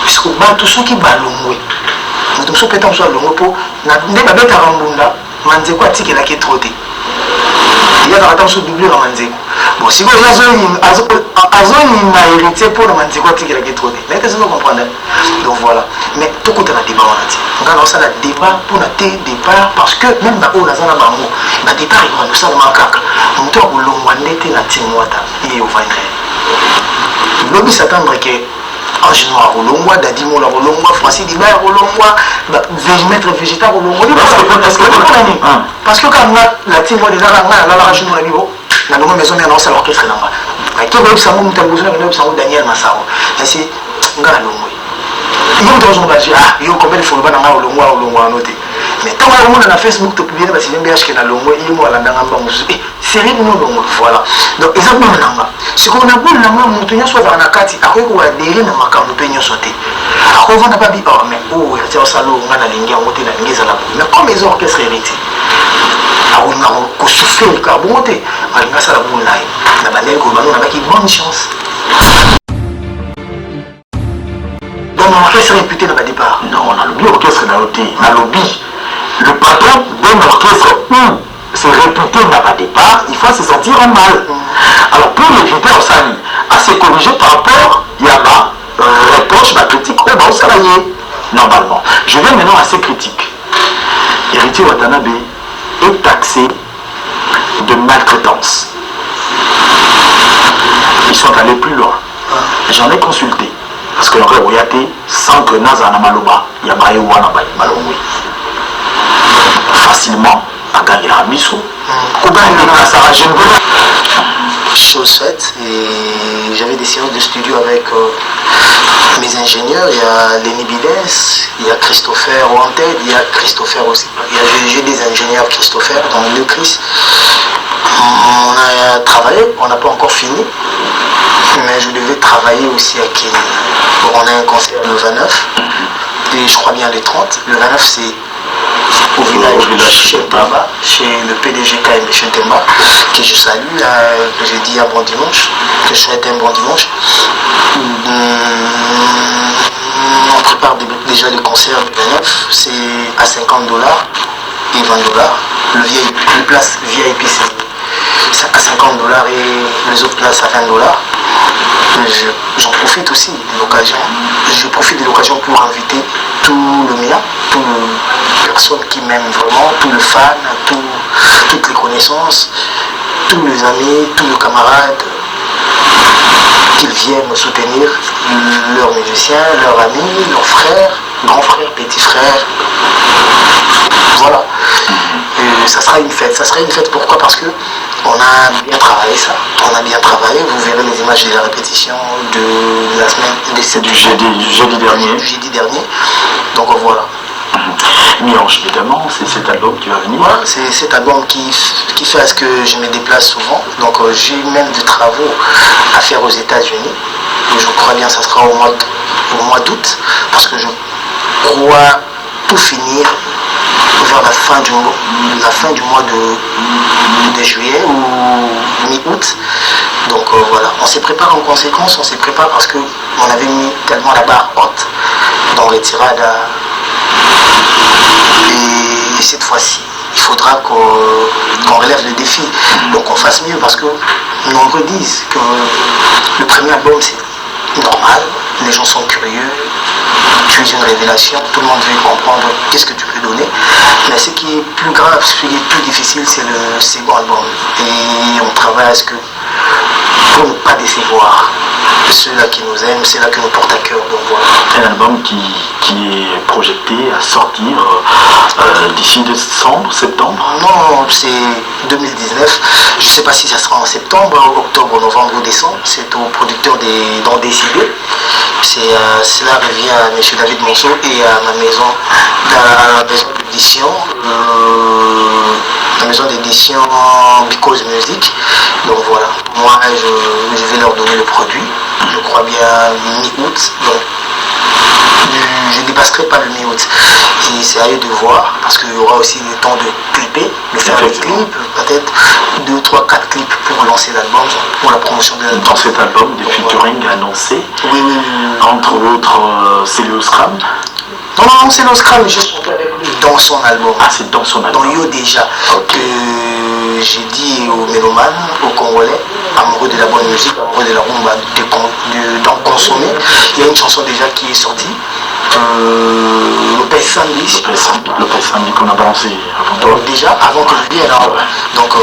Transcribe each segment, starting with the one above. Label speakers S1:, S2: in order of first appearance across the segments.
S1: puisque tout ce qui va longue tout ce peut-être soit longue pour ne pas mettre en bunda manzeko atiki la qui est trotté il y a attention doublé dans manzeko bon si vous avez héritier pour le manzeko atiki la qui est trotté mais qu'est-ce que vous comprenez donc voilà mais tout côté la débat on a dit on a lancé le débat pour notre départ parce que même dans la zone mango na départ il nous ça manque on doit longuer na timwata et au vendre l'objet s'attendre que en général, Rolongwa, Dadimo, Rolongwa, Francis Diba, Rolongwa, maître végétal, Rolongwa, parce que quand on a la team, déjà, la région de la Bibo, la nouvelle maison, mais non, c'est l'orchestre. Mais qui veut savoir, nous avons Daniel Massaro. Et c'est un gars à Longwa. Il y a des gens qui disent, ah, il y a combien de fois on a Rolongwa noté. Mais tant que on a Facebook, tu publies, parce que c'est bien que na Longwa, il y a moi là dans c'est rien nous Longwa, voilà. Donc, exemple, ce qu'on a beau, nous soit dans la carte, après qu'on a des gens qui ont sauté. Après, on n'a pas dit, oh, mais oh, il y a un salon, on a la ligne, on a la ligne, mais comme les orchestres hérités, on a soufflé le carbone, on a ça la boule là, on a une bonne chance. Donc, l'orchestre réputé dans le départ.
S2: Non, on a lobby orchestre dans le lobby. Le patron d'un orchestre c'est réputé dans le départ, il faut se sentir en mal. Alors pour éviter à se corriger par rapport à ma reproche, ma critique, on va au salarié. Normalement. Je viens maintenant à ces critiques. Héritier Watanabe est taxé de maltraitance. Ils sont allés plus loin. J'en ai consulté. Parce que l'aurait voyaté sans grenades à Namaloba, il y a Malongwe. Facilement, à gagner la mission.
S1: Chose faite, et j'avais des séances de studio avec mes ingénieurs. Il y a Lenny Bidès, il y a Christopher Wanted, il y a Christopher aussi. J'ai des ingénieurs Christopher dans le Chris. On a travaillé, on n'a pas encore fini, mais je devais travailler aussi à Kenya. On a un concert le 29, et je crois bien le 30. Le 29 c'est au village chez Baba, chez le PDG KM Chentemba, que je salue, que je dis un bon dimanche, que je souhaite un bon dimanche. On prépare déjà le concert du 29, c'est à $50 et $20. Le place VIP c'est à $50 et les autres places à $20. J'en profite aussi de l'occasion. Je profite de l'occasion pour inviter tout le mien, toutes les personnes qui m'aiment vraiment, tous les fans, toutes les connaissances, tous les amis, tous les camarades, qu'ils viennent me soutenir, leurs musiciens, leurs amis, leurs frères, grands frères, petits frères. Voilà. Et ça sera une fête. Ça sera une fête pourquoi? Parce que on a bien travaillé ça. On a bien travaillé. Vous verrez les images de la répétition de la semaine
S2: du jeudi dernier.
S1: Du jeudi dernier. Donc voilà.
S2: Mianche, évidemment, c'est cet album qui va venir.
S1: Voilà, c'est cet album qui fait à ce que je me déplace souvent. Donc j'ai même des travaux à faire aux États-Unis. Je crois bien que ça sera au mois d'août. Parce que je crois tout finir vers la fin du mois de juillet ou mi-août. Donc voilà, on se prépare en conséquence, on se prépare parce qu'on avait mis tellement la barre haute dans les tirades. Et cette fois-ci, il faudra qu'on relève le défi. Donc on fasse mieux parce que nombreux disent que le premier album c'est normal, les gens sont curieux, tu es une révélation, tout le monde veut comprendre qu'est-ce que tu peux donner. Mais ce qui est plus grave, ce qui est plus difficile, c'est le second album. Et on travaille à ce que pour ne pas décevoir ceux-là qui nous aiment, ceux-là qui nous portent à cœur. Donc voilà.
S2: Un album qui est projeté à sortir d'ici décembre, septembre?
S1: Non, c'est 2019. Je ne sais pas si ça sera en septembre, octobre, novembre ou décembre. C'est au producteur d'en décider. Cela revient à M. David Monceau et à ma maison, la maison d'édition. La maison d'édition Because Music. Donc voilà, moi je vais leur donner le produit, je crois bien mi-août, donc je ne dépasserai pas le mi-août. Et c'est à eux de voir, parce qu'il y aura aussi le temps de clipper, de faire le clip, peut-être 2, 3, 4 clips pour lancer l'album, pour la promotion de l'album.
S2: Dans cet album, des featuring annoncés,
S1: oui.
S2: entre autres, c'est le Scram.
S1: Non, c'est le Scram, juste dans son album.
S2: Ah, c'est dans son album.
S1: Dans Yo déjà, que j'ai dit aux mélomanes, aux Congolais, amoureux de la bonne musique, amoureux de la rumba, d'en consommer. Il y a une chanson déjà qui est sortie. Lopez
S2: Sandy qu'on a balancé avant toi.
S1: Déjà avant que je vienne. Donc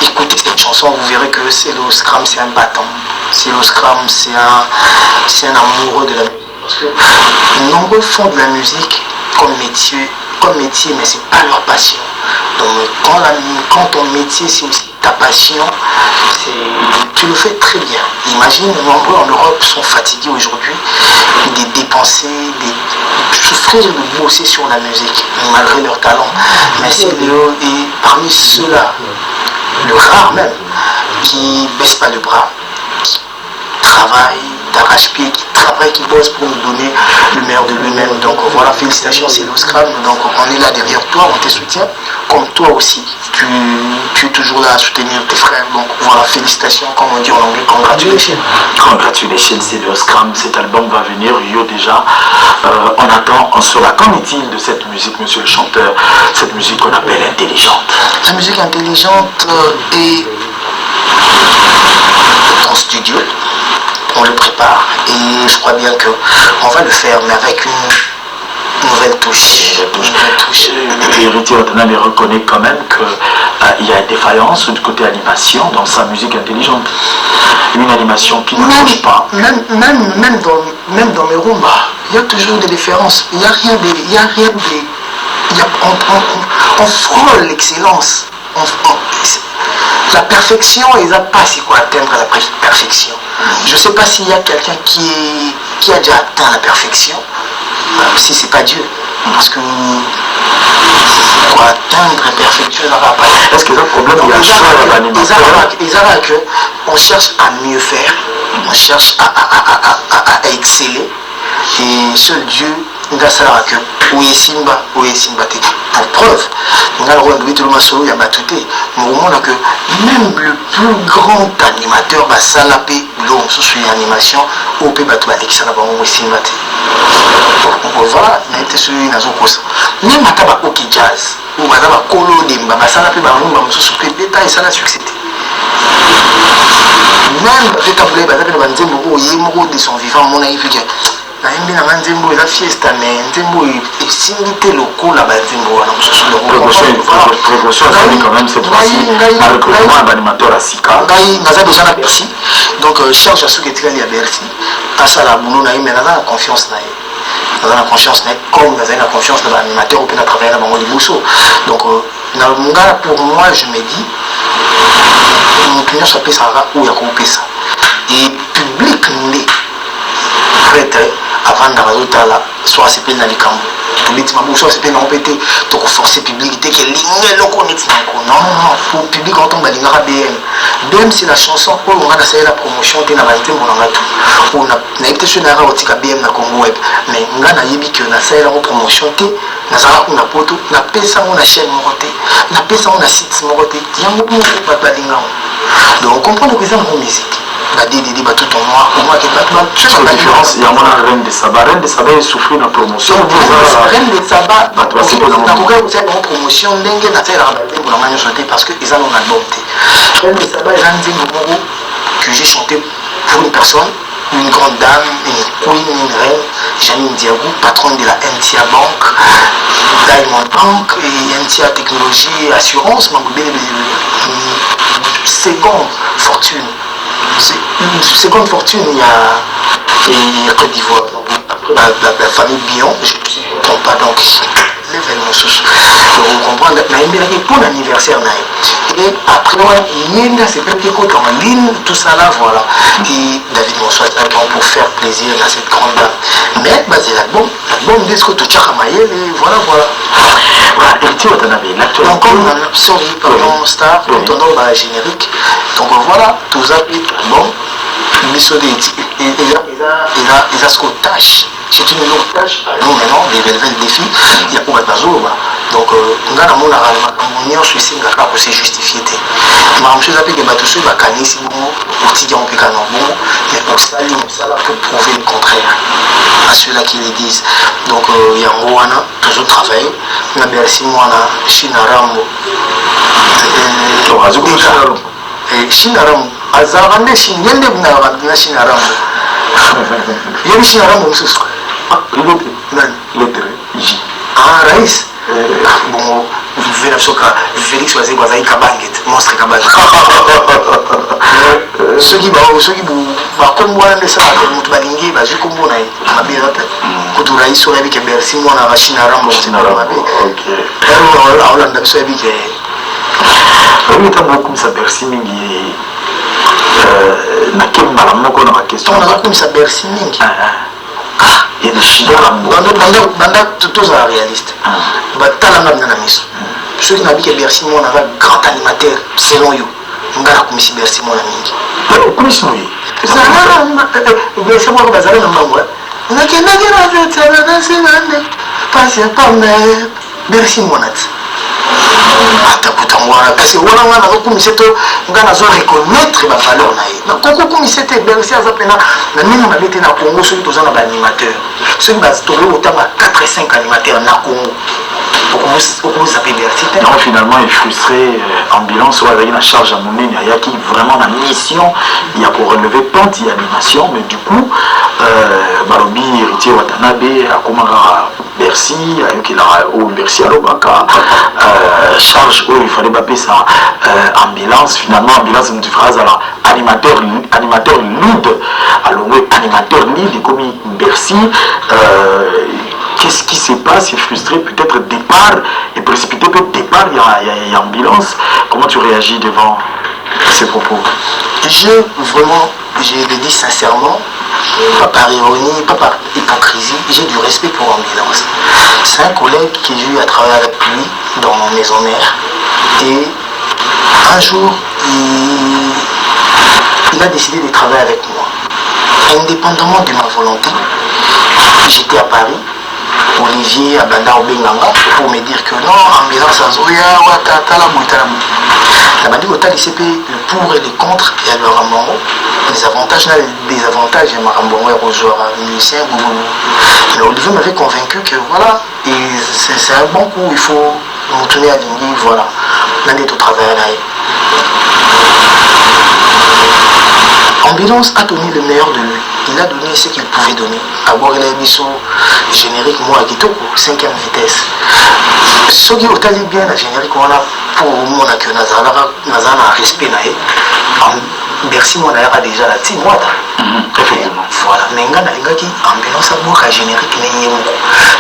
S1: écoutez cette chanson, vous verrez que c'est le Scram, c'est un battant. C'est le Scram, c'est un amoureux de la musique. Parce que nombreux font de la musique comme métier, mais c'est pas leur passion. Donc quand ton métier c'est aussi ta passion, tu le fais très bien. Imagine, nombreux en Europe sont fatigués aujourd'hui de dépenser, de souffrir de bosser sur la musique, malgré leur talent. Mais c'est et parmi ceux-là, le rare même, qui ne baisse pas le bras, qui travaille d'arrache-pied, qui travaille, qui bosse pour nous donner le meilleur de lui-même. Donc voilà, félicitations, c'est le Scram. Donc on est là derrière toi, on te soutient, comme toi aussi. Tu es toujours là à soutenir tes frères. Donc voilà, félicitations, comme on dit en anglais, congratulations.
S2: Congratulations, c'est le Scram. Cet album va venir, Yo déjà. On attend, on sera. Qu'en est-il de cette musique, monsieur le chanteur, cette musique qu'on appelle intelligente?
S1: La musique intelligente est en studio. On le prépare et je crois bien qu'on va le faire, mais avec une nouvelle touche.
S2: Héritier Watanabe reconnaît quand même qu'il y a une défaillance du côté animation dans sa musique intelligente. Une animation qui ne bouge pas.
S1: Même dans mes rumbas, il y a toujours des différences. Il n'y a rien de... On frôle l'excellence. La perfection, ils n'ont pas c'est quoi atteindre la perfection. Je ne sais pas s'il y a quelqu'un qui a déjà atteint la perfection, si ce n'est pas Dieu. Parce que pour atteindre la perfection,
S2: est-ce qu'il y a un problème?
S1: On cherche à mieux faire, on cherche à exceller. Et seul Dieu, grâce à la pour preuve, même le plus grand animateur va s'alaper sous une animation au pays voilà, même à OK Jazz ou à Kolo Demba, ça succès. Même avec de son vivant, mon avis, naimbi na nzembo eza fiesta mais nzembo esingite lokola banzembo wana mosusu
S2: précaution ezali quand même cette fois-ci na recrutement ya baanimateur ya sika
S1: ngai naza déjà na Bercy donc charge asuki etikali ya Bercy asala boulot na ye mais naza na confiance na ye comme naza na confiance na baanimateur oyo mpe na travaille na bango liboso donc na ngala pour moi je me dis moto nyonso apesaka oyo akopesa et public nde prêtre avant d'arrêter soit c'est peine dans les camps public soit c'est peine en pété donc forcer public dès que ligne le connaît non pour public quand on va lire BM c'est la chanson pour on a essayé la promotion de la vérité on a été sur la route BM na Congo web mais on a yebi que na essayé la promotion te na zala on a poto na pesa on a chaîne monté na pesa on a site monté yango on va linga donc on comprend que c'est une musique des bateaux en noir pour moi qui
S2: la différence il y a un Reine de Saba est souffert de promotion
S1: Reine de Saba en promotion ndenge na telle parce que ils ont un album Reine de Saba que j'ai chanté pour une personne, une grande dame, une queen, une reine, Janine Diagou, patronne de la NTA Bank, Diamond Bank et NTA Technologie et Assurance, seconde fortune. Une seconde fortune, il y a Côte d'Ivoire, la famille Bion, je ne me trompe pas, donc l'événement vous comprenez, mais pour l'anniversaire, et après, il y a ces petits côtés en ligne, tout ça là, voilà, et David Monsoit pour faire plaisir à cette grande dame. Mais c'est l'album de ce que tu as et voilà. Donc, sorry, pardon, star, on générique. Donc voilà, tout ça, l'album. biso de eza siko tâche c'est une longue tâche nous maintenant de relever le défi ya ko batazoloba donc nga namonaka makambo nyonso esengaka kose justifie te makambo so eza mpe ke bato soki bakanisi bongo otiki yango mpe kana bongo mais osali mosala pour prouver le contraire à ceux-là qui le disent donc yango wana toujours travailler na bersi mwana Chine Rambo Chine Rambo azalaka nde Chine ye nde na Chine Rambo yebi Chine Rambo mosusu rais bongo vena soka Félix wazee bazali kabanget monstre kabanget soki bakombo wana nde salaka moto balingi bazwi kombo na ye mabela te kutu rais oyo yebike bersi mwana ba Chine Rambo mabe aolanda biso yebike
S2: oyo ntango okumisa bersi mingi nakemi mbala moko na baquestion
S1: nazokumisa bersi mingi
S2: il y a des chiens
S1: banda tozala réaliste batalanga bina na miso soki nabike bersi mwana aza grand animateur selon yo nga nakumisi bersi mwana mingi
S2: okumisi moye
S1: bersi mwana bazala na mbango nakendaki nazetananasenande pasi ya pame bersi mwana ti atakutango wana kasi wana wana nazokumisa to nga nazo reconnaître bavaleur na ye nakokokumisa te bersi aza mpena na ndenge mabe te na congo soki toza na baanimateur soki tokoki kotanga 4 et 5 animateur na congo okozape bersi te
S2: non finalement il frustré ambulance oyo azalaki na charge ya monene ayaki vraiment na mission ya korelever pente ya animation mais du coup balobi héritier watanabe akomaka bersi ayokelaka oyo bersi alobaka charge oyo il fallait bapesa ambulance finalement ambulance motu fera azala animateur lead alongwe animateur lead ekomi bersi qu'est-ce qui se passe? C'est frustré, peut-être départ et précipité, peut-être départ, il y a ambulance. Comment tu réagis devant ces propos?
S1: Je le dis sincèrement, pas par ironie, pas par hypocrisie, j'ai du respect pour ambulance. C'est un collègue que j'ai eu à travailler avec lui dans mon maison mère. Et un jour, il a décidé de travailler avec moi. Indépendamment de ma volonté, j'étais à Paris. Olivier Abanda Obenganga pour me dire que non, ambulance azoya watala mouitala mou. La bandi kotali CP le pour et le contre et à leur amour, les avantages et les désavantages et Marambongo et Rojour, musicien, boubou. Mais Olivier m'avait convaincu que voilà, c'est un bon coup, il faut nous tenir à l'ingé, voilà. L'un des tout travailleurs là. Ambulance a donné le meilleur de lui. Il a donné ce qu'il pouvait donner. D'abord, il a mis son générique, moi, à Kitoko, 5e vitesse. Ce qui est bien, le générique, on a pour moi, que Nazana a respect. Bercy, moi, on a déjà la team, moi.
S2: Effectivement.
S1: Voilà. Mais il y a ambulance à moi, générique,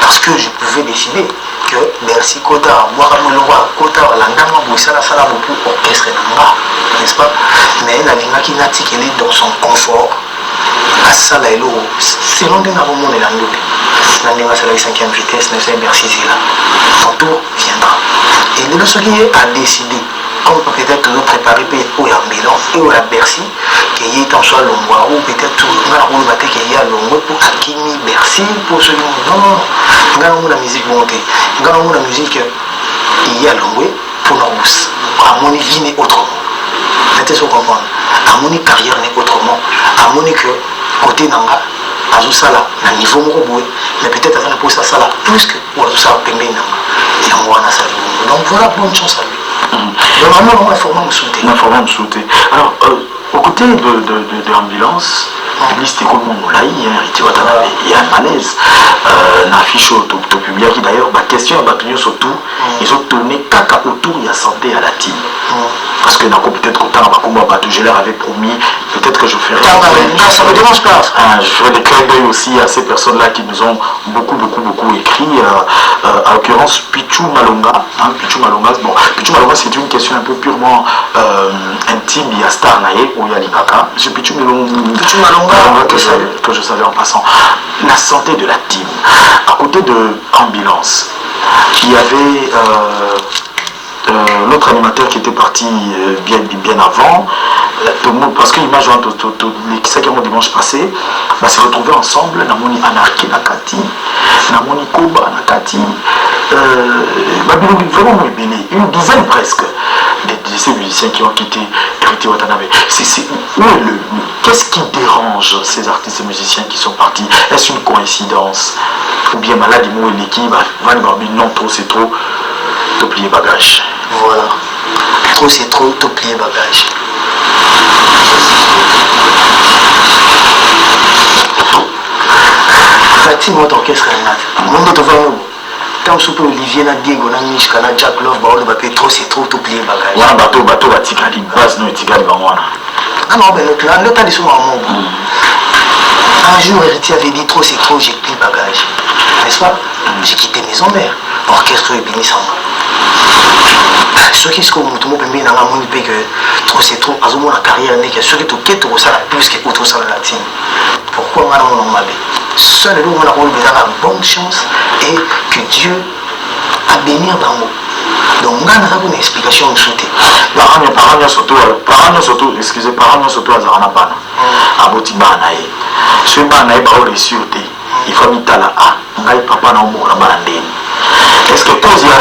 S1: parce que je pouvais décider que Bercy Kota, Boaramoloa, Kota, Landama, Boussala, Sala, beaucoup orchestre, n'est-ce pas? Mais la Lingaki Nati, elle est dans son confort. À Salaïlo, c'est l'un des Navomon et l'Andou. L'Andéma, c'est la 5e vitesse, mais c'est Bercy, là. Son tour viendra. Et le Soguier a décidé, comme peut-être nous préparer pour l'ambulance et pour la Bercy, qu'il y ait en soit l'Ongwa, ou peut-être tout le monde qu'il y a l'Ongwa pour Akimi Bercy, pour ceux qui non, non, non, la musique montée, non, la musique, il y a l'Ongwa pour nos rousses. À mon vie n'est autrement. Peut-être vous comprendre. À mon carrière n'est autrement. À mon que côté Nanga, à Zousala, à niveau Moroboé, mais peut-être à la pose à Sala, plus que ou à Zousala Pembe Nanga. Et en moi, on a ça. Donc voilà, bonne chance à lui. Donc vraiment, on a formé me
S2: sauter. Alors, aux côtés de l'ambulance, liste comme mon laï, il y a un malaise. L'affiche au public qui d'ailleurs, ma question à Batunion surtout, ils ont tourné caca autour de la santé à la team. Parce que peut-être qu'au temps, je leur avais promis, peut-être que je ferai.
S1: Non, ça me dérange pas.
S2: Je ferai des clins d'œil aussi à ces personnes-là qui nous ont beaucoup écrit. En l'occurrence, Pichou Malonga. Pichou Malonga, bon, Pichou Malonga, c'est une question un peu purement intime. Il y a Star Naye ou il y a Likaka. C'est Pichou Malonga que je savais en passant. La santé de la team. À côté de l'ambulance, il y avait. L'autre animateur qui était parti bien avant, tout le monde, parce qu'il m'a joué les qui ont dimanche passé, va se retrouver ensemble. Namoni Anarchy Nakati, Namoni Koba Nakati, vraiment une dizaine presque de ces musiciens qui ont quitté Héritier Watanabe. Qu'est-ce qui dérange ces artistes et musiciens qui sont partis? Est-ce une coïncidence? Ou bien maladie ou une équipe va non, trop c'est trop, tout plier bagage.
S1: Voilà. Trop c'est trop, tout plier bagage. Fati notre orchestre Renat. Mon autre va tant soupe Olivier na Diego na Mishka na Jack Love ba on va trop c'est trop tout plier bagage.
S2: Wana bateau batikali base no etikali bangwana.
S1: Ah non ben l'autre a dit sur mon un jour Héritier avait dit trop c'est trop, j'ai pris bagage. N'est-ce pas? J'ai quitté maison mère. Orchestre et béni sans moi. Ce qui est ce que tout le monde peut bien dans mon pays que trop c'est trop, à ce moment la carrière n'est que ce qui est tout ça plus que autre ça la latine. Pourquoi moi on m'a dit? Seul le on a besoin de bonne chance et que Dieu a béni dans moi. Donc on a une explication de sauter.
S2: Parents surtout, excusez, parents surtout à Zaranapana. À Botibanae. Ce banae pas reçu. Il faut mettre là. Ah, papa n'a pas bandé. Est-ce que cause il y a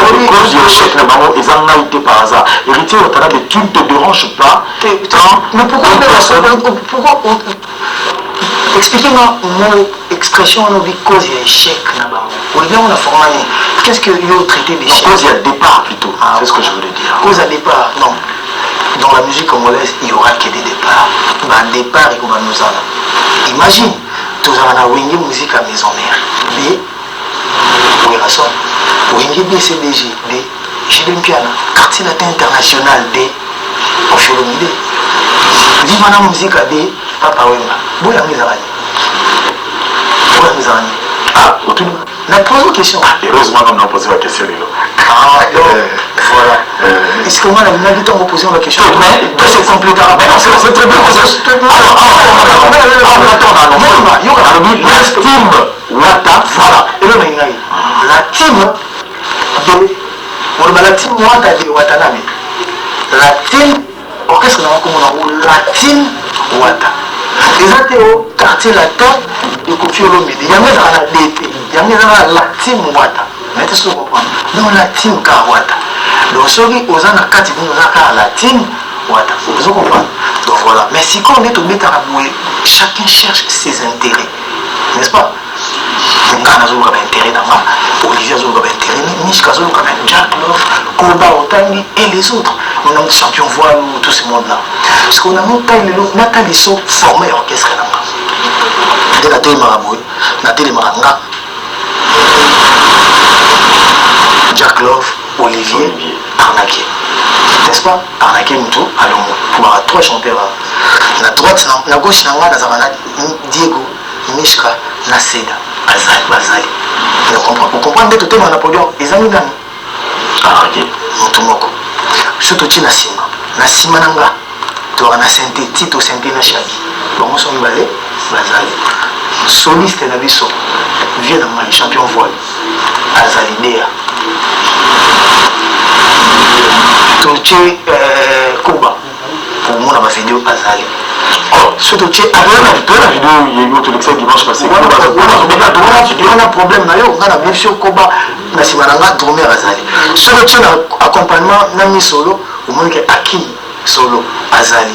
S2: échec le maman ils en ont été par hasard. Héritier au talent tu ne te déranges pas.
S1: Mais pourquoi expliquez-moi mon expression on a dit cause il y a échec là-bas. On a formé. Qu'est-ce que vous traitez d'échec?
S2: Cause il y a départ plutôt. C'est ce que je voulais dire.
S1: Cause à départ, non. Dans la musique congolaise, il n'y aura que des départs. Un départ, il va nous en. Imagine, tous en une musique à maison mère. B, oui, raison. Wenge BCBG, D, Gilles Piana, quartier latin international, D, Ophiolomide. Vive la musique à D, Papa Wemba. Boya Mizarani. Ah, la première question.
S2: Heureusement, on a posé la question.
S1: Ah, donc, voilà. Est-ce que moi, la minute, on va poser la question? Mais, c'est compliqué. C'est très bien.
S2: La team Wata, voilà.
S1: Et là, la team de. On va la team Wata de Watanabe. La team. Orchestre, la team Wata. Les athées quartier latin de Kofi Olomide. Il y a même dans la DP. Il y a même dans la team Wata. Mais tu comprends? Dans la team Kawata. Donc, ceux qui ont un quatre, ils vont dans la team Wata. Vous comprenez? Donc voilà. Mais si on est au Métaraboué, chacun cherche ses intérêts. N'est-ce pas? Ngana Zouga intérêt d'Ama, Olivier Zouga intérêt, Mishka Zouga Jack Love, Koba Otangi et les autres. On a un champion voile tout ce monde-là. Parce qu'on a Nathalie sont formés orchestre là-bas. Dès la télé Maraboué, Nathalie Maranga, Jack Love, Olivier, Arnaqué. N'est-ce pas? Arnaqué Moutou, allons pour avoir trois chanteurs. La droite, la gauche, Diego, Mishka, Naseda, Bazali. Vous comprenez tout le monde a produit les amis d'Anne.
S2: Ah, ok.
S1: Moutoumoko. Surtout Nasima. Nasima Nanga. Tu as un synthétique au synthé Nashaki. Bon, on s'en va aller. Bazali. Soliste Nabiso. Vient dans les champions voile. Azali Dea. Touché Koba. Pour moi, ma vidéo Azali. Surtout tu as
S2: la vidéo, il y a eu autre l'excès dimanche passé.
S1: On a un problème, on a bien sûr Koba, Nasimananga, Dromé Azali. Surtout tu as accompagnement, Nami Solo, au moins que Akim Solo, Azali.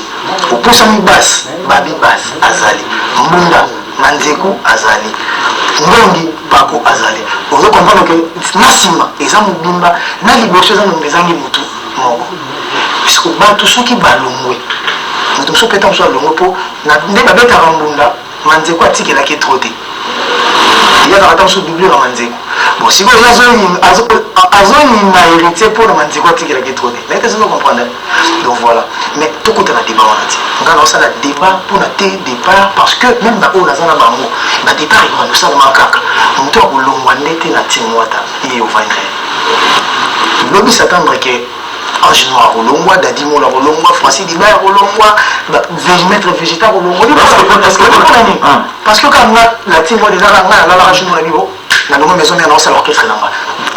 S1: Au Poussami Bass, Babi Bass, Azali. Munda, Manzeku, Azali. Ngongi, Bako, Azali. On veut comprendre que Nassima, Examu Bimba, n'a libéré dans le Mézangi Moutou. Puisque tous ceux qui balongent. Nous sommes peut-être sur le repos. Nous avons été à Rambunda. Manzeko a tiré la quête trottée. Il y a un sur doublé à Manzeko. Bon, si vous avez un héritier pour le Manzeko a tiré la quête trottée. Mais qu'est-ce que vous comprenez? Donc voilà. Mais tout le monde a débat. On a lancé le débat pour notre départ parce que même dans le Zanamamo, le départ est comme ça dans le caca. On doit vous l'envoyer dans la team Wata. Il est au vaincre. L'objet s'attendre que Ange Noir Rolongwa, Dadi Mola Rolongwa, Francis Diba Rolongwa, Végémaître Végétal Rolongwa. Parce que quand la team va déjà la Ange Noir Bibo, la nouvelle maison est dans l'orchestre.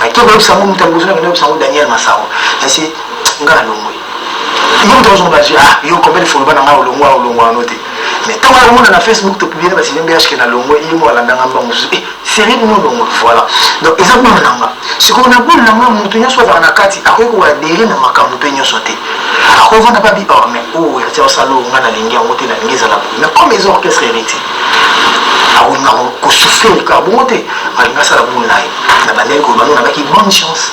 S1: Mais qui va être Daniel Massaro. Ainsi, on a l'ongwe. yo dans un badge yo combien de fois bana ngao longwa noté mais tant que on a Facebook to publier parce que BH que na longwa il mo la ndanga mbangu série no longwa voilà donc exemple nanga ce qu'on a bon nanga mutu nyo so na kati akoy ko adhérer na makambo pe nyo soté ako vanda pas bi oh mais oh ya tia salo ngana lingi ngote na lingi zala mais comme les orchestres hérité ako na ko souffrir ka bonté alinga sala bunai na bandel ko bano na ki bonne chance.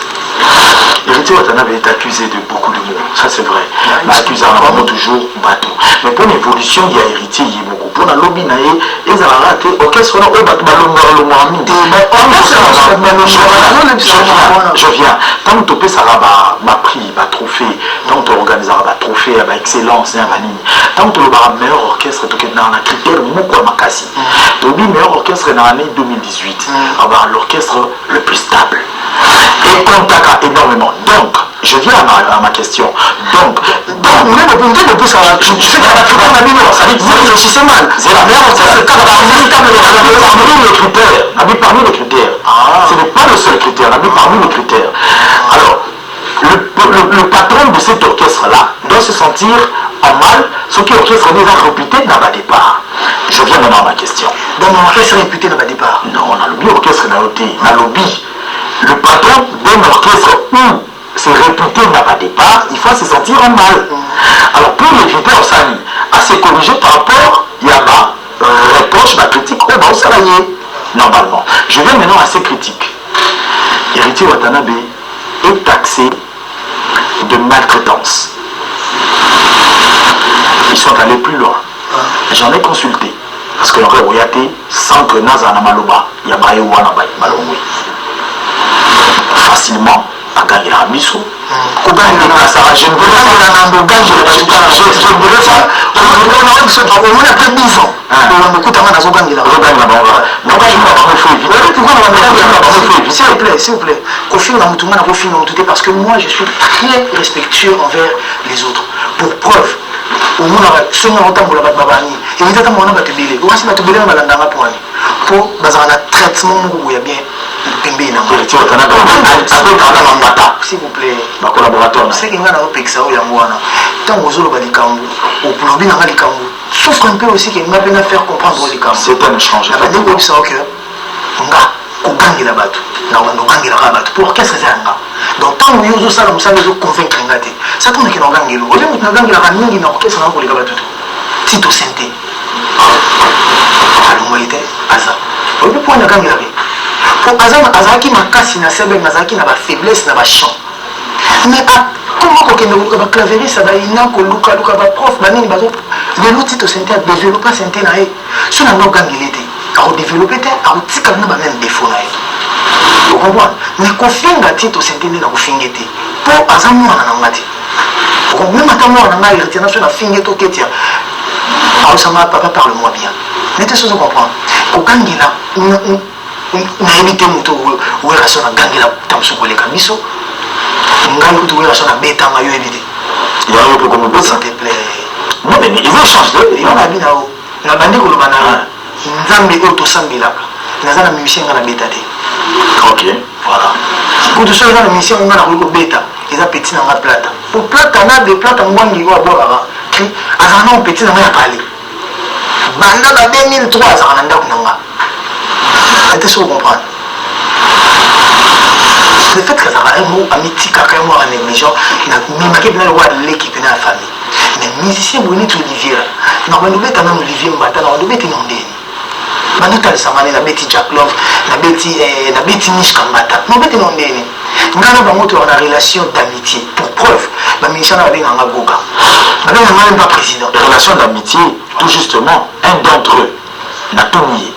S2: Héritier Watanabe est accusé de beaucoup de mots, ça c'est vrai. Mais accusé en toujours bateau. Mais pour l'évolution, il y a héritier, il y a beaucoup. Pour la lobby, ils ont raté. Orchestre, on a bateau, je viens. Tant que tu ça va prix, va trophée, tant que tu organises va trophée, va excellence, tant que tu le meilleur orchestre, tu as un critère, beaucoup à Makassi. Le meilleur orchestre dans l'année 2018, l'orchestre le plus stable. Et contact énormément. Donc, je viens à ma question. Donc même le plus ça va. Tu sais qu'il y a la critère la mineur, ça dit que vous réfléchissez mal. C'est la meilleure, c'est parmi les critères. Ce n'est pas le seul critère, parmi les critères. Alors, le patron de cet orchestre-là doit se sentir en mal, ce qui est orchestre déjà réputé dans le départ. Je viens maintenant à ma question.
S1: Donc, l'orchestre réputé dans le départ.
S2: Non, on a lobby orchestre dans le lobby. Le patron d'un orchestre où c'est réputé n'a pas départ, il faut se sentir en mal. Alors pour l'éviter au Sani, à se corriger par rapport, il y a ma reproche, ma critique au salarié. Normalement. Je viens maintenant à ces critiques. Héritier Watanabe est taxé de maltraitance. Ils sont allés plus loin. J'en ai consulté. Parce que l'aurait voyaté sans que Nazana Maloba, il y a Maï Wanabai, Malongwe. Facilement à gagner la mission. Je ne veux pas ça. Je ne veux pas
S1: s'il vous plaît, parce que moi je suis très respectueux envers les autres. Pour preuve, au moins, si on a autant de babani, et vous êtes à mon nom, voici ma tubulée, ma landa pour un traitement où il y a bien. S'il vous plaît,
S2: ma collaborateur,
S1: c'est qu'il y a un peu de ça, tant aux autres, au plombier, souffre un peu aussi qu'il m'a bien faire comprendre les camps.
S2: C'est un échange.
S1: La bande de ça, ok, on a gagné la batte, on a gagné la batte. Pour qu'est-ce que c'est un donc, tant que nous sommes là, nous convaincre un gâté. Ça tombe qu'il a gagné. Au lieu de gagner la ranine, il n'a aucun sens pour les gars. Tito Santé. Alors, moi, il était Aza. Au lieu de pouvoir gagner la vie. Pour Aza qui m'a cassé, n'a qui n'a pas faiblesse, n'a pas champ. Mais comment qu'on va claverer ça va y n'a que Luka va prof, banane bazo. Les autres Tito Santé a développé Santé naïe. Si on a gagné l'été, à développer, à petit calme, même défaut naïe. Vous comprenez? Mais kofinga tito sentende na kofingete po azamu na ngati. Même attends moi na héritier national fingeto ketia. Alors ça m'a papa parle-moi bien. N'était ce que comprendre. Ko gangila na éviter moto ou relation na gangila tamso ko leka biso. Ngai ko relation na beta ma yo éviter.
S2: Il y a un peu comme ça
S1: te plaît.
S2: Non mais il veut changer.
S1: Il y en a bien là-haut. Na bandi ko lobana. Nzambe auto sambila. Nazana musicien na beta te.
S2: Ok.
S1: Voilà. Pour tout ça, il y a une mission, on a un bêta. Ils ont petit dans la plate. Pour plate, on a des plates en moins qui vont avoir. On a un petit dans la palais. Banda 2003, on a un nanga. Est-ce que vous comprenez? Le fait que ça a un mot amitique, un mot négligent, même qui vient de l'équipe de la famille. Mais musicien, vous êtes Olivier. Normalement, nous mettons Olivier Mbata, nous mettons Ndeni. Manuta samane na beti Jack Love na beti Nish Kambata no beti no ndene ngana ba moto na relation d'amitié pour preuve ba misana ba benga goga ba benga même pas président
S2: relation d'amitié tout justement un d'entre eux na tomié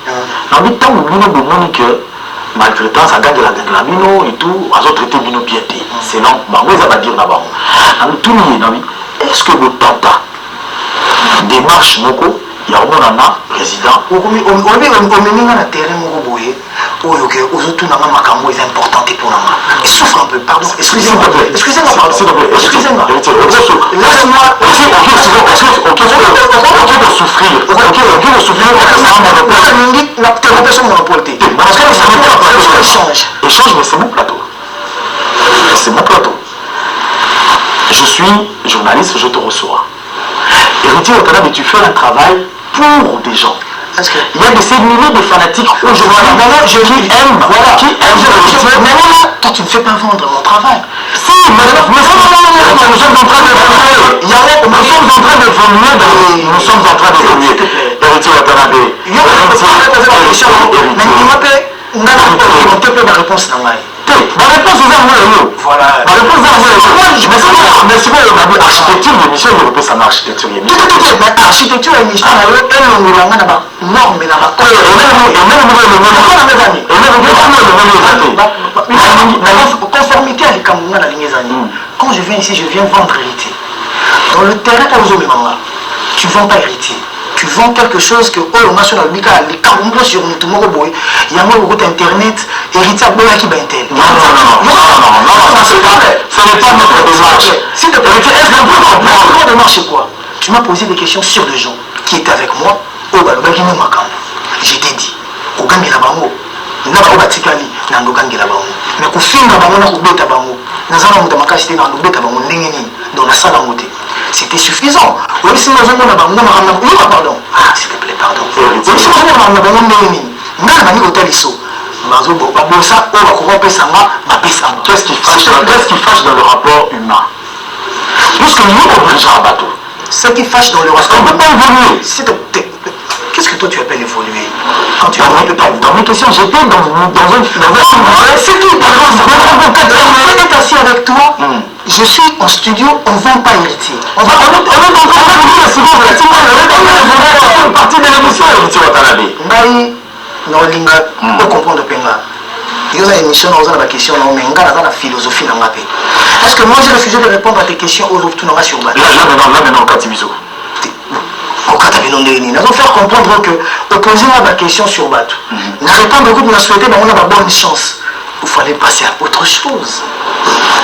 S2: na bitan bino bomoni que malgré ça gagne la bino et tout az autres traité bino piété c'est non ba moi ça va dire na ba na tomié na bi est-ce que le tata démarche moko il y a un résident.
S1: On a un terrain autour de makambo est important pour nous. Il souffre un peu, pardon. Excusez-moi, pardon. Excusez-moi. Laissez-moi.
S2: Ok de souffrir. Ok de souffrir. Échange, mais c'est mon plateau. C'est mon plateau. Je suis suis journaliste, je te reçois. Héritier Watanabe, tu fais un travail pour des gens. Il y a des milliers de fanatiques aujourd'hui qui aiment, voilà, qui aiment.
S1: Mais toi, tu ne fais pas vendre mon travail.
S2: Si, mais nous sommes en train d'évoluer. Nous sommes en train d'évoluer. Héritier Watanabe.
S1: La réponse dans ma
S2: la réponse aux armes,
S1: voilà.
S2: La réponse aux armes, mais c'est vrai, on a dit architecture d'émission, on peut ça architecture d'émission.
S1: Mais architecture d'émission, elle on a là-bas, norme, mais là-bas. Conformité avec Kamuna la ligne années. Quand je viens ici, je viens vendre héritier. Dans le terrain, tu ne vends pas héritier. Tu vends quelque chose que on a sur la Bika, les Kamuna sur tout le monde, il y a un route internet, héritier qui va intel.
S2: Non, ce n'est pas notre démarche.
S1: S'il te plaît, est-ce que vous comprenez notre démarche c'est quoi? Tu m'as posé des questions sur des gens qui étaient avec moi. Je t'ai dit, au gang la bango, n'a pas batikali, n'a pas gang la bango. Mais qu'au fin de la bango, n'a pas bêta bango. N'a pas de makasité dans le bêta bango, dans la salle à monter. C'était suffisant. Oui, si nous avons la bango, pardon. Ah, s'il te plaît, pardon. Oui, si nous avons la bango, n'a pas hôtel iso.
S2: Qu'est-ce qui fâche dans le rapport humain? Puisque nous obligeons à bateau.
S1: Ce qui fâche dans le rapport
S2: humain, on ne peut pas évoluer.
S1: Qu'est-ce que toi tu appelles évoluer? Quand tu
S2: dans mes questions, j'étais dans un
S1: c'est tout. On est assis avec toi. Je suis en studio, on ne vend pas héritier. On est en train de
S2: partie de l'émission, héritier Watanabe.
S1: Non, Linga, on comprend de Penga. Il y a une émission, on a la question, mais on a la philosophie dans la paix. Est-ce que moi j'ai refusé de répondre à tes questions aux autres tournois sur Bateau?
S2: Là maintenant, Katibiso.
S1: Au Katabinon, nous allons faire comprendre que opposer à la question sur Bateau, n'a répondre beaucoup de la souhaité, mais on a la bonne chance. Il fallait passer à autre chose.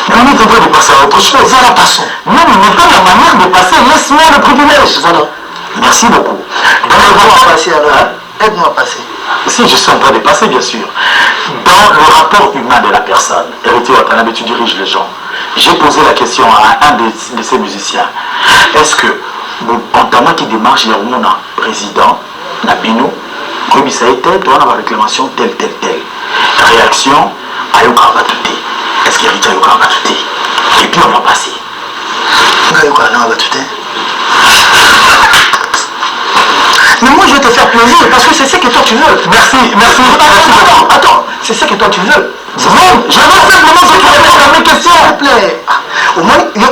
S2: Mais on est en train de passer à autre chose.
S1: Voilà, passons.
S2: Non, mais pas la manière de passer, laisse-moi le privilège. Voilà. Merci beaucoup.
S1: Aide-nous à passer.
S2: Si je suis en train de passer, bien sûr. Dans le rapport humain de la personne, héritier Watanabe, tu diriges les gens. J'ai posé la question à un de ces musiciens. Est-ce que, en tant qui démarche, il y a un président, Nabino, comme ça a été, on a la réclamation telle. Réaction, Ayoka Batouté. Est-ce qu'héritier Ayoka Batouté? Et puis on va passer.
S1: Ayoka Batouté. Mais moi je vais te faire plaisir parce que c'est ce que toi tu veux.
S2: Merci.
S1: Attends, c'est ce que toi tu veux.
S2: Non, je veux simplement que tu répondes à mes questions.
S1: S'il te plaît. Au moins, il y a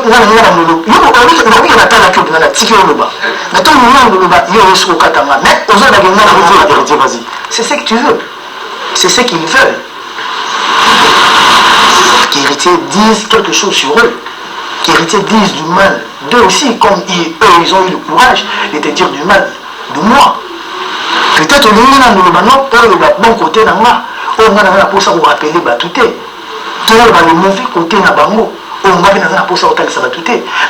S2: vas-y.
S1: C'est ce que tu veux. C'est ce qu'ils veulent. Qu'héritiers disent quelque chose sur eux. Qu'héritiers disent du mal d'eux aussi, comme eux ils ont eu le courage de te dire du mal de moi. Peut-être le bon côté dans moi. On a pour ça vous rappeler tout le mauvais côté dans bango. On a pour ça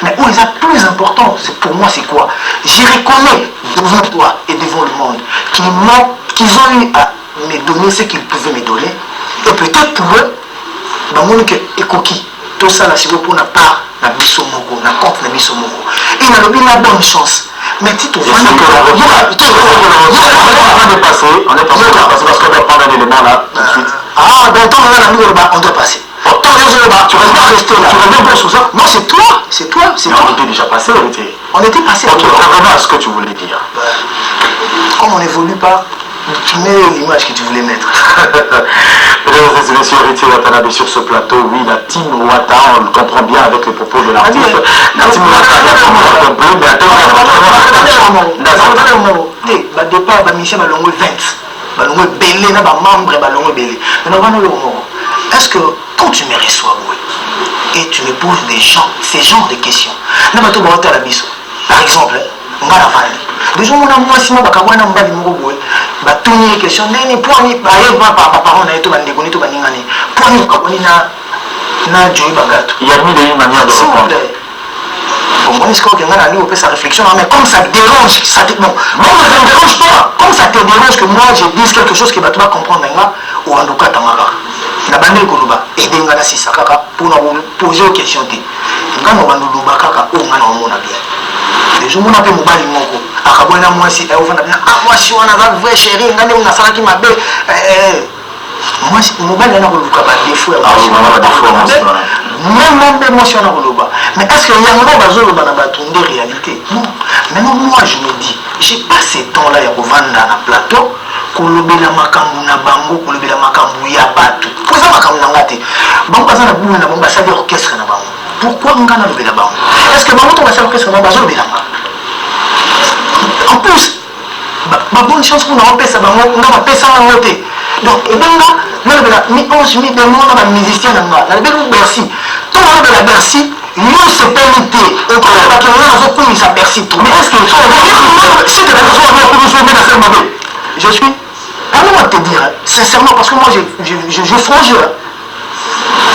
S1: mais où est le plus important, c'est pour moi c'est quoi? Je reconnais devant toi et devant le monde qu'ils ont eu à me donner ce qu'ils pouvaient me donner. Et peut-être pour eux, dans mon écoquille, tout ça là c'est pour la part na biso moko, na compte na biso moko. Et il a la bonne chance. Mais si tu
S2: on est en train de passer parce qu'on va prendre un élément là tout de suite.
S1: Ah, dans ton moment on doit passer. Tu restes pas resté là. Tu reviens pas sur ça? Non, c'est toi.
S2: On était déjà passé,
S1: on était passé.
S2: Ok, revenons à ce que tu voulais dire.
S1: Comme on n'évolue pas, tu mets l'image que tu voulais mettre.
S2: Mesdames et messieurs, héritier Watanabe sur ce plateau, oui, la team Wata, on le comprend bien avec les propos de l'artiste. La team Wata, un peu, mais attends,
S1: départ, Michel Balongo 20. Balongo belé, na ba membre Balongo belé. Est-ce que quand tu me reçois, et tu me poses ces genres de questions, par exemple, on va la vallée. Les gens ont moi si moi bakabwana mbali moko boy ba tuni question nene poni ba yeba papa parents na eto ba ndeko nito ba ningani poni bakaboni na joy bagato.
S2: Il y a mille et une manières de répondre.
S1: Bon, est-ce qu'on a allé au sa réflexion, mais comme ça te dérange, ça te non, ça ne dérange pas. Comme ça te dérange que moi je dise quelque chose que tu vas comprendre là ou en tout cas t'en vas. na bande koloba edenga na sisa kaka pour poser aux questions te ngana banduluba kaka o ngana omona bien les hommes pe mobali moko akabona mwasi ovanda bien mwasi wana za vrai chéri ngane una sala ki mabe mwasi mobali na koluka ba défaut ya même mwasi wana koloba mais est-ce que yango bazoloba na batunde réalité non maintenant moi je me dis j'ai pas ce temps là ya kovanda na plateau kolobela makambu na bango kolobela makambu ya bato poza makambu na ngate bango baza na buna na bango basali orchestre na bango pourquoi nga na lobela bango est-ce que bango to basali orchestre na bango bazolobela nga en plus ba bonne chance pour na opesa bango nga bapesa bango te donc ebenga na lobela mi 11 mi demo na ba musicien na nga na lobela Bercy to na lobela Bercy nous c'est permité et quand on va tourner dans un coup il s'aperçoit tout mais est-ce que si de la façon on peut jouer dans cette mauvais je suis permets-moi de te dire hein, sincèrement parce que moi je frange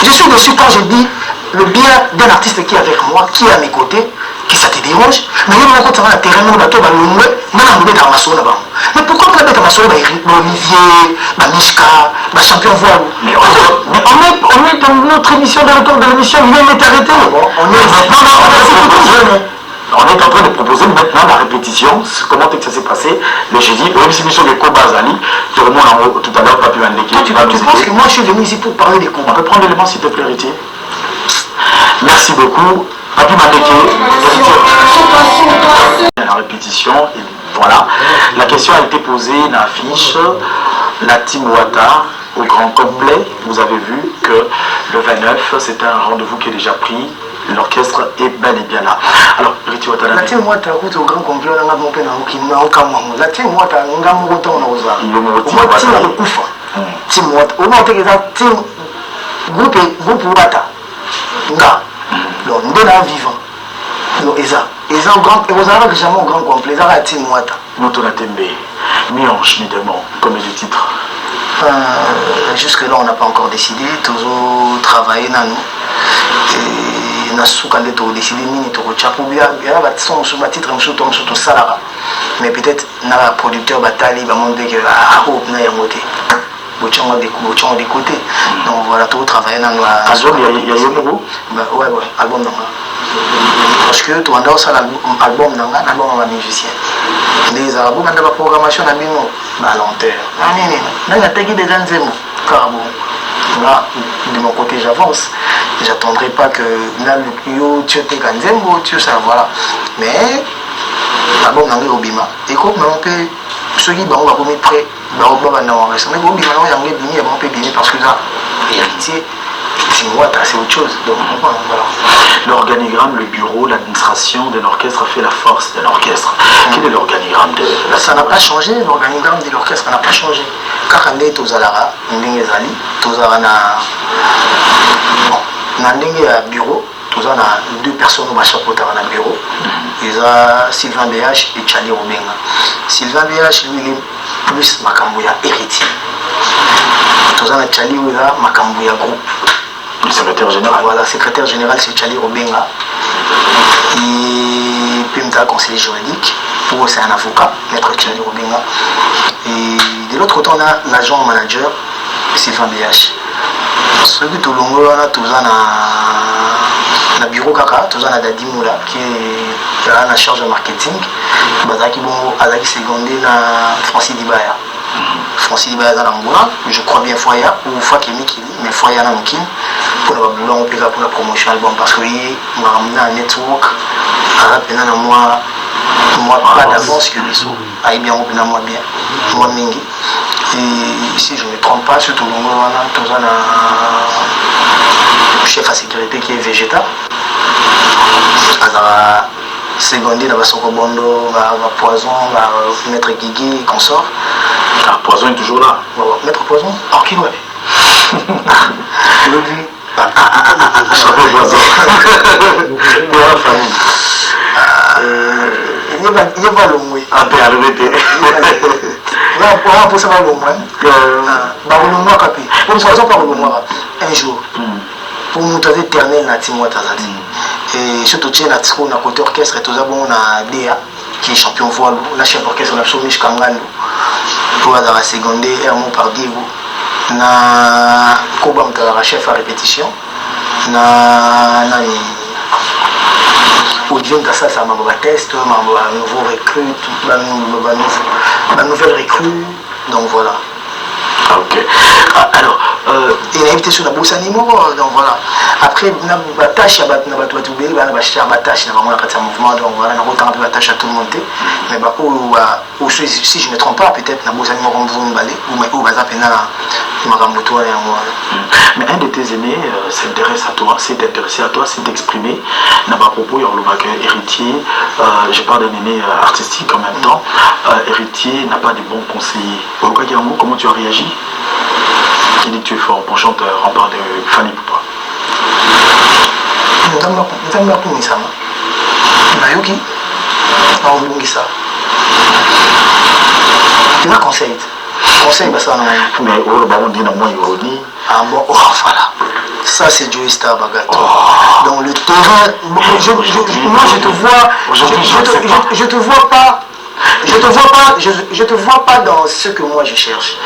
S1: je suis dessus quand je dis le bien d'un artiste qui est avec moi qui est à mes côtés que ça te dérange mais il y a un terrain où bateau balongwe na ngombe dans maso na bango mais pourquoi pas mettre maso ba Olivier ba Mishka ba champion voile mais on est dans notre émission de retour de l'émission il vient d'être arrêté
S2: on est en train de proposer maintenant la répétition, comment est-ce que ça s'est passé le jeudi, pour une émission de Koba Zali, tout le monde en haut, tout à l'heure, Papi Mandeki.
S1: Tu penses que moi je suis venu ici pour parler des combats?
S2: On peut prendre l'élément s'il te plaît, Ritier. Merci beaucoup. Papi Mandeki. La répétition, et voilà. La question a été posée dans l'affiche, la team Wata au grand complet. Vous avez vu que le 29, c'est un rendez-vous qui est déjà pris. L'orchestre est bel et bien là. Alors, Riti Watana.
S1: La team Wata au grand complet, on a mon père au Cameroun. La team Wata, on a mon retour en Oza. Moi, team Akufa. Team Wata. On a été team groupe Wata. Nga. Donc, nous sommes vivants. Donc, Eza. Eza au grand, et vous avez jamais au grand complet. Eza la team Wata.
S2: Motona Tembe. Mi-ange, mi-démon. Comme le titre.
S1: Jusque là, on n'a pas encore décidé. Toujours travailler dans nous. Et na soukande to décider nini to chapo bien ba son sur titre monsieur to salara mais peut-être na producteur batali ba monter que ah oh na ya moté bochongo de côté donc voilà tout travailler dans la
S2: album il y a Yomo
S1: ouais album non parce que tu as ça album non album va musicien les albums dans la programmation na bino ba lenteur nani na ya tagi des nzemo carbo là de mon côté j'avance j'attendrai pas que là yo tu te ganzembo tu ça voilà mais d'abord nangi obima et comme on peut ceux qui vont commis prêt ba na on reste mais obima non yangi bimi on peut bien parce que là héritier c'est moi c'est autre chose donc voilà.
S2: L'organigramme, le bureau, l'administration de l'orchestre fait la force de l'orchestre. Quel est l'organigramme de la
S1: ça n'a pas changé, l'organigramme de l'orchestre n'a pas changé. Car on est aux alara, ndenge zali, tous na ndenge ya bureau, tous na deux personnes au chapeauté dans le bureau. Ils ont Sylvain BH et Charlie Robenga. Sylvain BH lui il est plus makambuya héritier. Tous na Charlie ou là makambuya groupe.
S2: Le secrétaire général.
S1: Voilà, secrétaire général c'est Charlie Robenga. Et puis un conseiller juridique, pour c'est un avocat, maître Charlie Robenga. Et de l'autre côté on a l'agent manager Sylvain BH. Celui qui tout le monde on a tous na bureau kaka, tous na Dadi Moula qui est en charge de marketing. Bazaki bon azaki secondé na Francis Dibaya. Francis Dibaya dans l'Angola, je crois bien Foya ou Fakemi mais Foya na Mokin. Pour la pour la promotion album parce que il m'a ramené un network à moi pas d'avance que les autres aïe bien moi bien moi mingi et si je ne me trompe pas surtout le monde on a chef à sécurité qui est végétal alors secondé dans Basoko Bondo va Poison va Maître Guigui et consort.
S2: Poison est toujours là.
S1: Maître Poison ok ouais
S2: Chapeau Poison. Pour la famille.
S1: Il n'y a pas le mot.
S2: Un peu arrêté.
S1: On peut savoir le mot. Un jour, pour nous donner éternel na Timo Tazati. Et surtout, tu as un côté orchestre et tout ça, on a DA qui est champion voile, la chef d'orchestre, on a Somish Kangando. Pour la seconde, un mot par Divo. na koba mutala chef à répétition na Olivier Ngassa ça m'a test m'a nouveau recrue ma nouvelle recrue donc voilà.
S2: Ok. Alors,
S1: il a invité sur la bourse animaux, donc voilà. Après, la tâche, la tâche, mouvement, donc voilà, on a tâche à tout le monde. Mais si je ne me trompe pas, peut-être la bourse animaux ou
S2: mais un de tes aînés s'intéresse à toi, s'est intéressé à toi, s'est exprimé. N'a pas propos, il y a héritier, je parle d'un aîné artistique en même temps. Héritier n'a pas de bons conseillers. Comment tu as réagi? Qui dit que tu es fort, bon chanteur, on parle de Fanny Poupa.
S1: Tu vas conseiller. Conseil, ça
S2: mais on dit dans moi ironie.
S1: Ah bon, oh voilà. Ça c'est Joey Star Bagato. Donc le terrain, moi je te vois, je te vois pas. Je te vois pas dans ce que moi je cherche.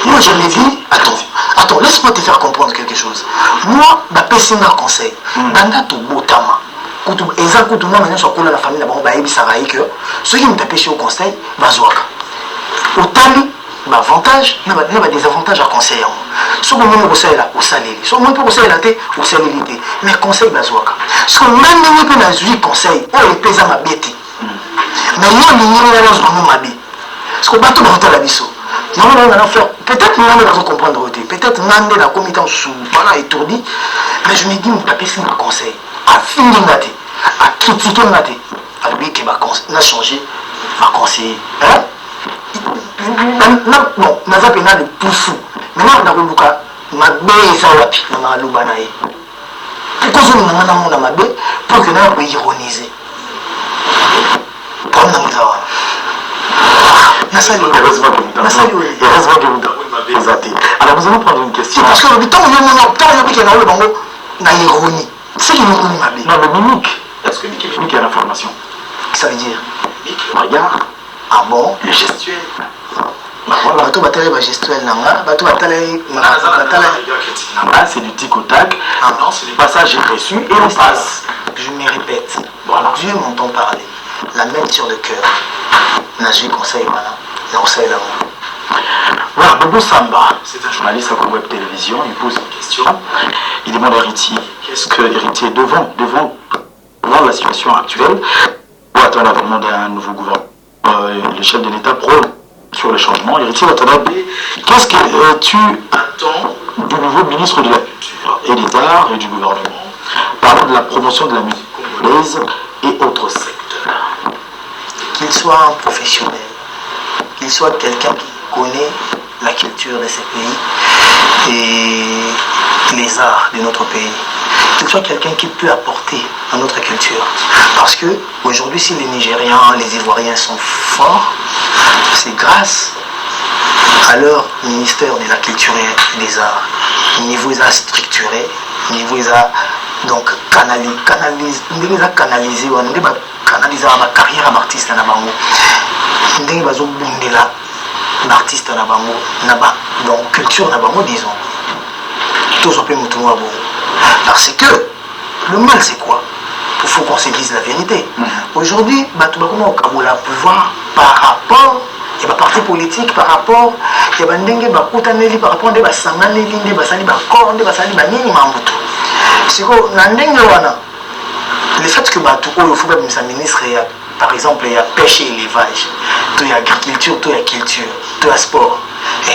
S1: Moi je l'ai dit, attends, laisse-moi te faire comprendre quelque chose. Moi, je peux un conseil. Dans tout botama. Eza kutuna maintenant sur la famille là-bas, bah ça va que ceux qui me tapent sur le conseil, bazouaka. Autant d'avantages, il y a des avantages à conseiller. Si vous avez un conseil là, vous salez. Si vous avez un conseil là, vous salez. Mais conseil bazouaka. Parce que même si vous avez un conseil, on est pesant ma bête. Mais moi, je suis ma vie. Parce que bateau dans la biso. Peut-être que nous allons comprendre. Peut-être que nous allons commettre un étourdi. Mais je me dis, je taper sur un conseil. À finir, à critiquer, à lui qui va changer, va conseiller. Bon, nous avons le poussou. Maintenant, nous avons ma bête, nous avons le banaï. Pourquoi nous avons ma bête pour que nous puissions ironiser.
S2: Heureusement que vous avez. Alors nous allons prendre une question.
S1: Parce que le temps où il y a une ironie, c'est une ironie.
S2: Non, le mimique. Est-ce que mimique a l'information?
S1: Ça veut dire
S2: regarde.
S1: Ah bon?
S2: Le gestuel.
S1: Voilà. Gestuel
S2: c'est du tic au tac. Non, c'est du passage reçu et on passe.
S1: Je me répète.
S2: Voilà.
S1: Dieu m'entend parler. La main sur le cœur. Nagé conseil, voilà.
S2: Voilà, Bobo Samba, c'est un journaliste à Web Télévision, il pose une question. Il demande à Héritier, qu'est-ce que Héritier, devant la situation actuelle, pour attendre l'avènement d'un nouveau gouvernement, le chef de l'État prône sur le changement, Héritier qu'est-ce que tu attends du nouveau ministre de la Culture et des Arts et du gouvernement, parlant de la promotion de la musique congolaise et autres secteurs?
S1: Qu'il soit un professionnel, qu'il soit quelqu'un qui connaît la culture de ces pays et les arts de notre pays, qu'il soit quelqu'un qui peut apporter à notre culture. Parce que aujourd'hui, si les Nigériens, les Ivoiriens sont forts, c'est grâce à leur ministère de la Culture et des Arts. Niveau ils a structuré, niveau ils a donc canalisé ma carrière d'artiste na bango ndenge bazobundela l'artiste na bango donc culture na bango disons tous on peut me trouver bon parce que le mal c'est quoi? Il faut qu'on se dise la vérité. Aujourd'hui comment on a pouvoir par rapport il y a des partis politiques par rapport il y a des gens qui par rapport à des basanganeli des basali bakor des basali banini mambuto siko na ndenge wana le fait que il faut même sa ministre par exemple il y a pêche et élevage tout y a agriculture tout y a culture tout y a sport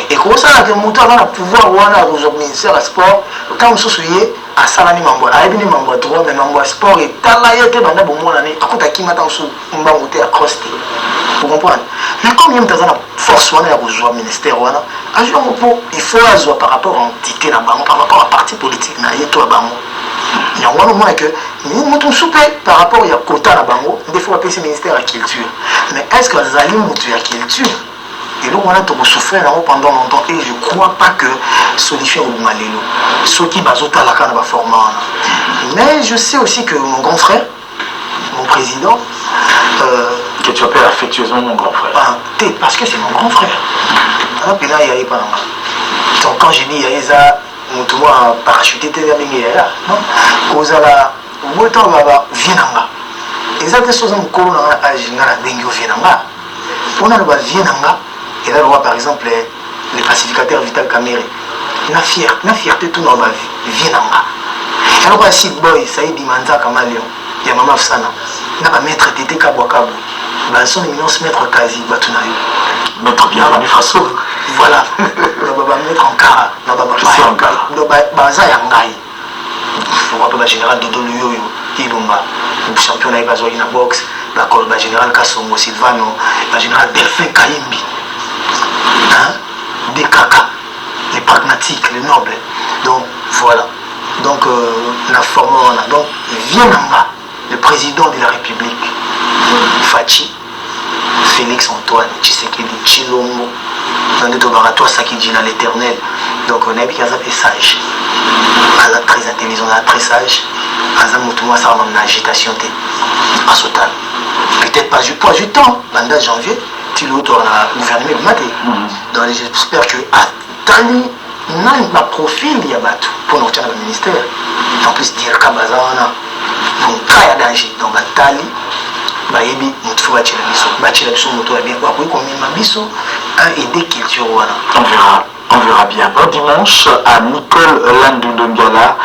S1: et comment ça que mon temps va pouvoir wana au ministère sport quand on se souvient à salani mambo a bien mambo droit mais mambo sport et tala yete banda bomo na ni akuta kimata usu mbango te across vous comprenez mais comme il y a une force wana ya rejoindre ministère wana il faut azwa par rapport à entité na bango par rapport à parti politique na yeto à bango il y a un moment que nous souper par rapport à quota à bango des fois appeler ministère de la culture mais est-ce que les alliés de la culture et donc on a souffert pendant longtemps et je ne crois pas que solution au Malélo ceux qui bazota la canne va former mais je sais aussi que mon grand frère mon président
S2: que tu appelles affectueusement mon grand frère
S1: parce que c'est mon grand frère alors que là il n'y a pas Donc quand je dis Yaïza, tout le monde parachuté, non, aux ala, au temps là-bas, Vienanga. Et ça, c'est un peu à Jingala, Bengio Vienanga. On a le bas Vienanga, et là, on voit par exemple les pacificateurs Vital Kamere. La fierté, tout le monde Vienanga. Alors, on a Sid Boy, Saïd Dimanza Kamalion, Yamama Fsana, on a maître Tété Kabwakabu, son éminence maître Kazi Batunayo.
S2: Maître bien la façon.
S1: Voilà. On va mettre en cara. On va le général Dodo Luyoyo, Ilumba, le champion de la boxe, le général Kassongo Silvano, le général Delphin Kaimbi, des caca, les pragmatiques, les nobles. Donc voilà. Donc la forme, donc Vienanga, le président de la République, Fachi, Félix Antoine Tshisekedi Tshilombo, dans des laboratoires Sakidjina l'éternel. Donc on a vu qu'il y a des sages. Elle est très intelligent, elle est très sage. Elle a une agitation à Sotal. Peut-être pas du temps, pendant janvier, tu l'autre dans le gouvernement. Donc j'espère que Tali n'a pas profil de Yabatou pour nous tenir le ministère. En plus, dire Kabazana, donc cas à danger. Donc Tali. Bayebi mutu bachela biso moto ya bien quoi comme mabiso a aider culture wana
S2: on verra bien. Bon dimanche à Nicole Landundongala,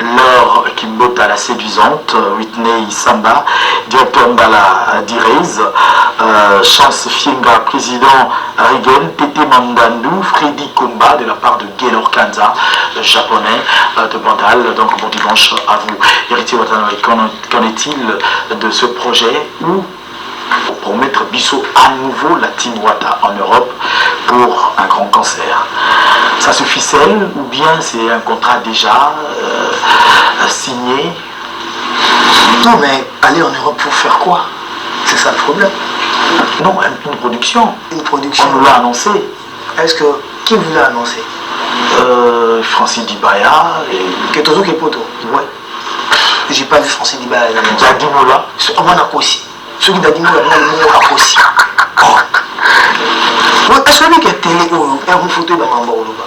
S2: Laure Kimbota la séduisante, Whitney Samba, directeur Mbala Direz, Chance Fienga, président Rigen, Tete Mandandou, Freddy Komba de la part de Gaylor Kanza, japonais de Bandal. Donc bon dimanche à vous. Héritier Watanabe, qu'en est-il de ce projet où pour mettre Bissot à nouveau la Team Wata en Europe pour un grand cancer? Ça se ficelle ou bien c'est un contrat déjà signé?
S1: Non mais aller en Europe pour faire quoi? C'est ça le problème.
S2: Non, une production.
S1: Une production.
S2: On nous l'a annoncé.
S1: Est-ce que... Qui vous l'a annoncé?
S2: Francis Dibaya et...
S1: Ketozo Kepoto.
S2: Ouais.
S1: J'ai pas vu Francis Dibaya l'annoncer.
S2: Dadimola.
S1: On va en aussi. Ceux qui Dadimola, on va aussi. Est-ce que lui qui est télé, un photo de Mambo Oloba?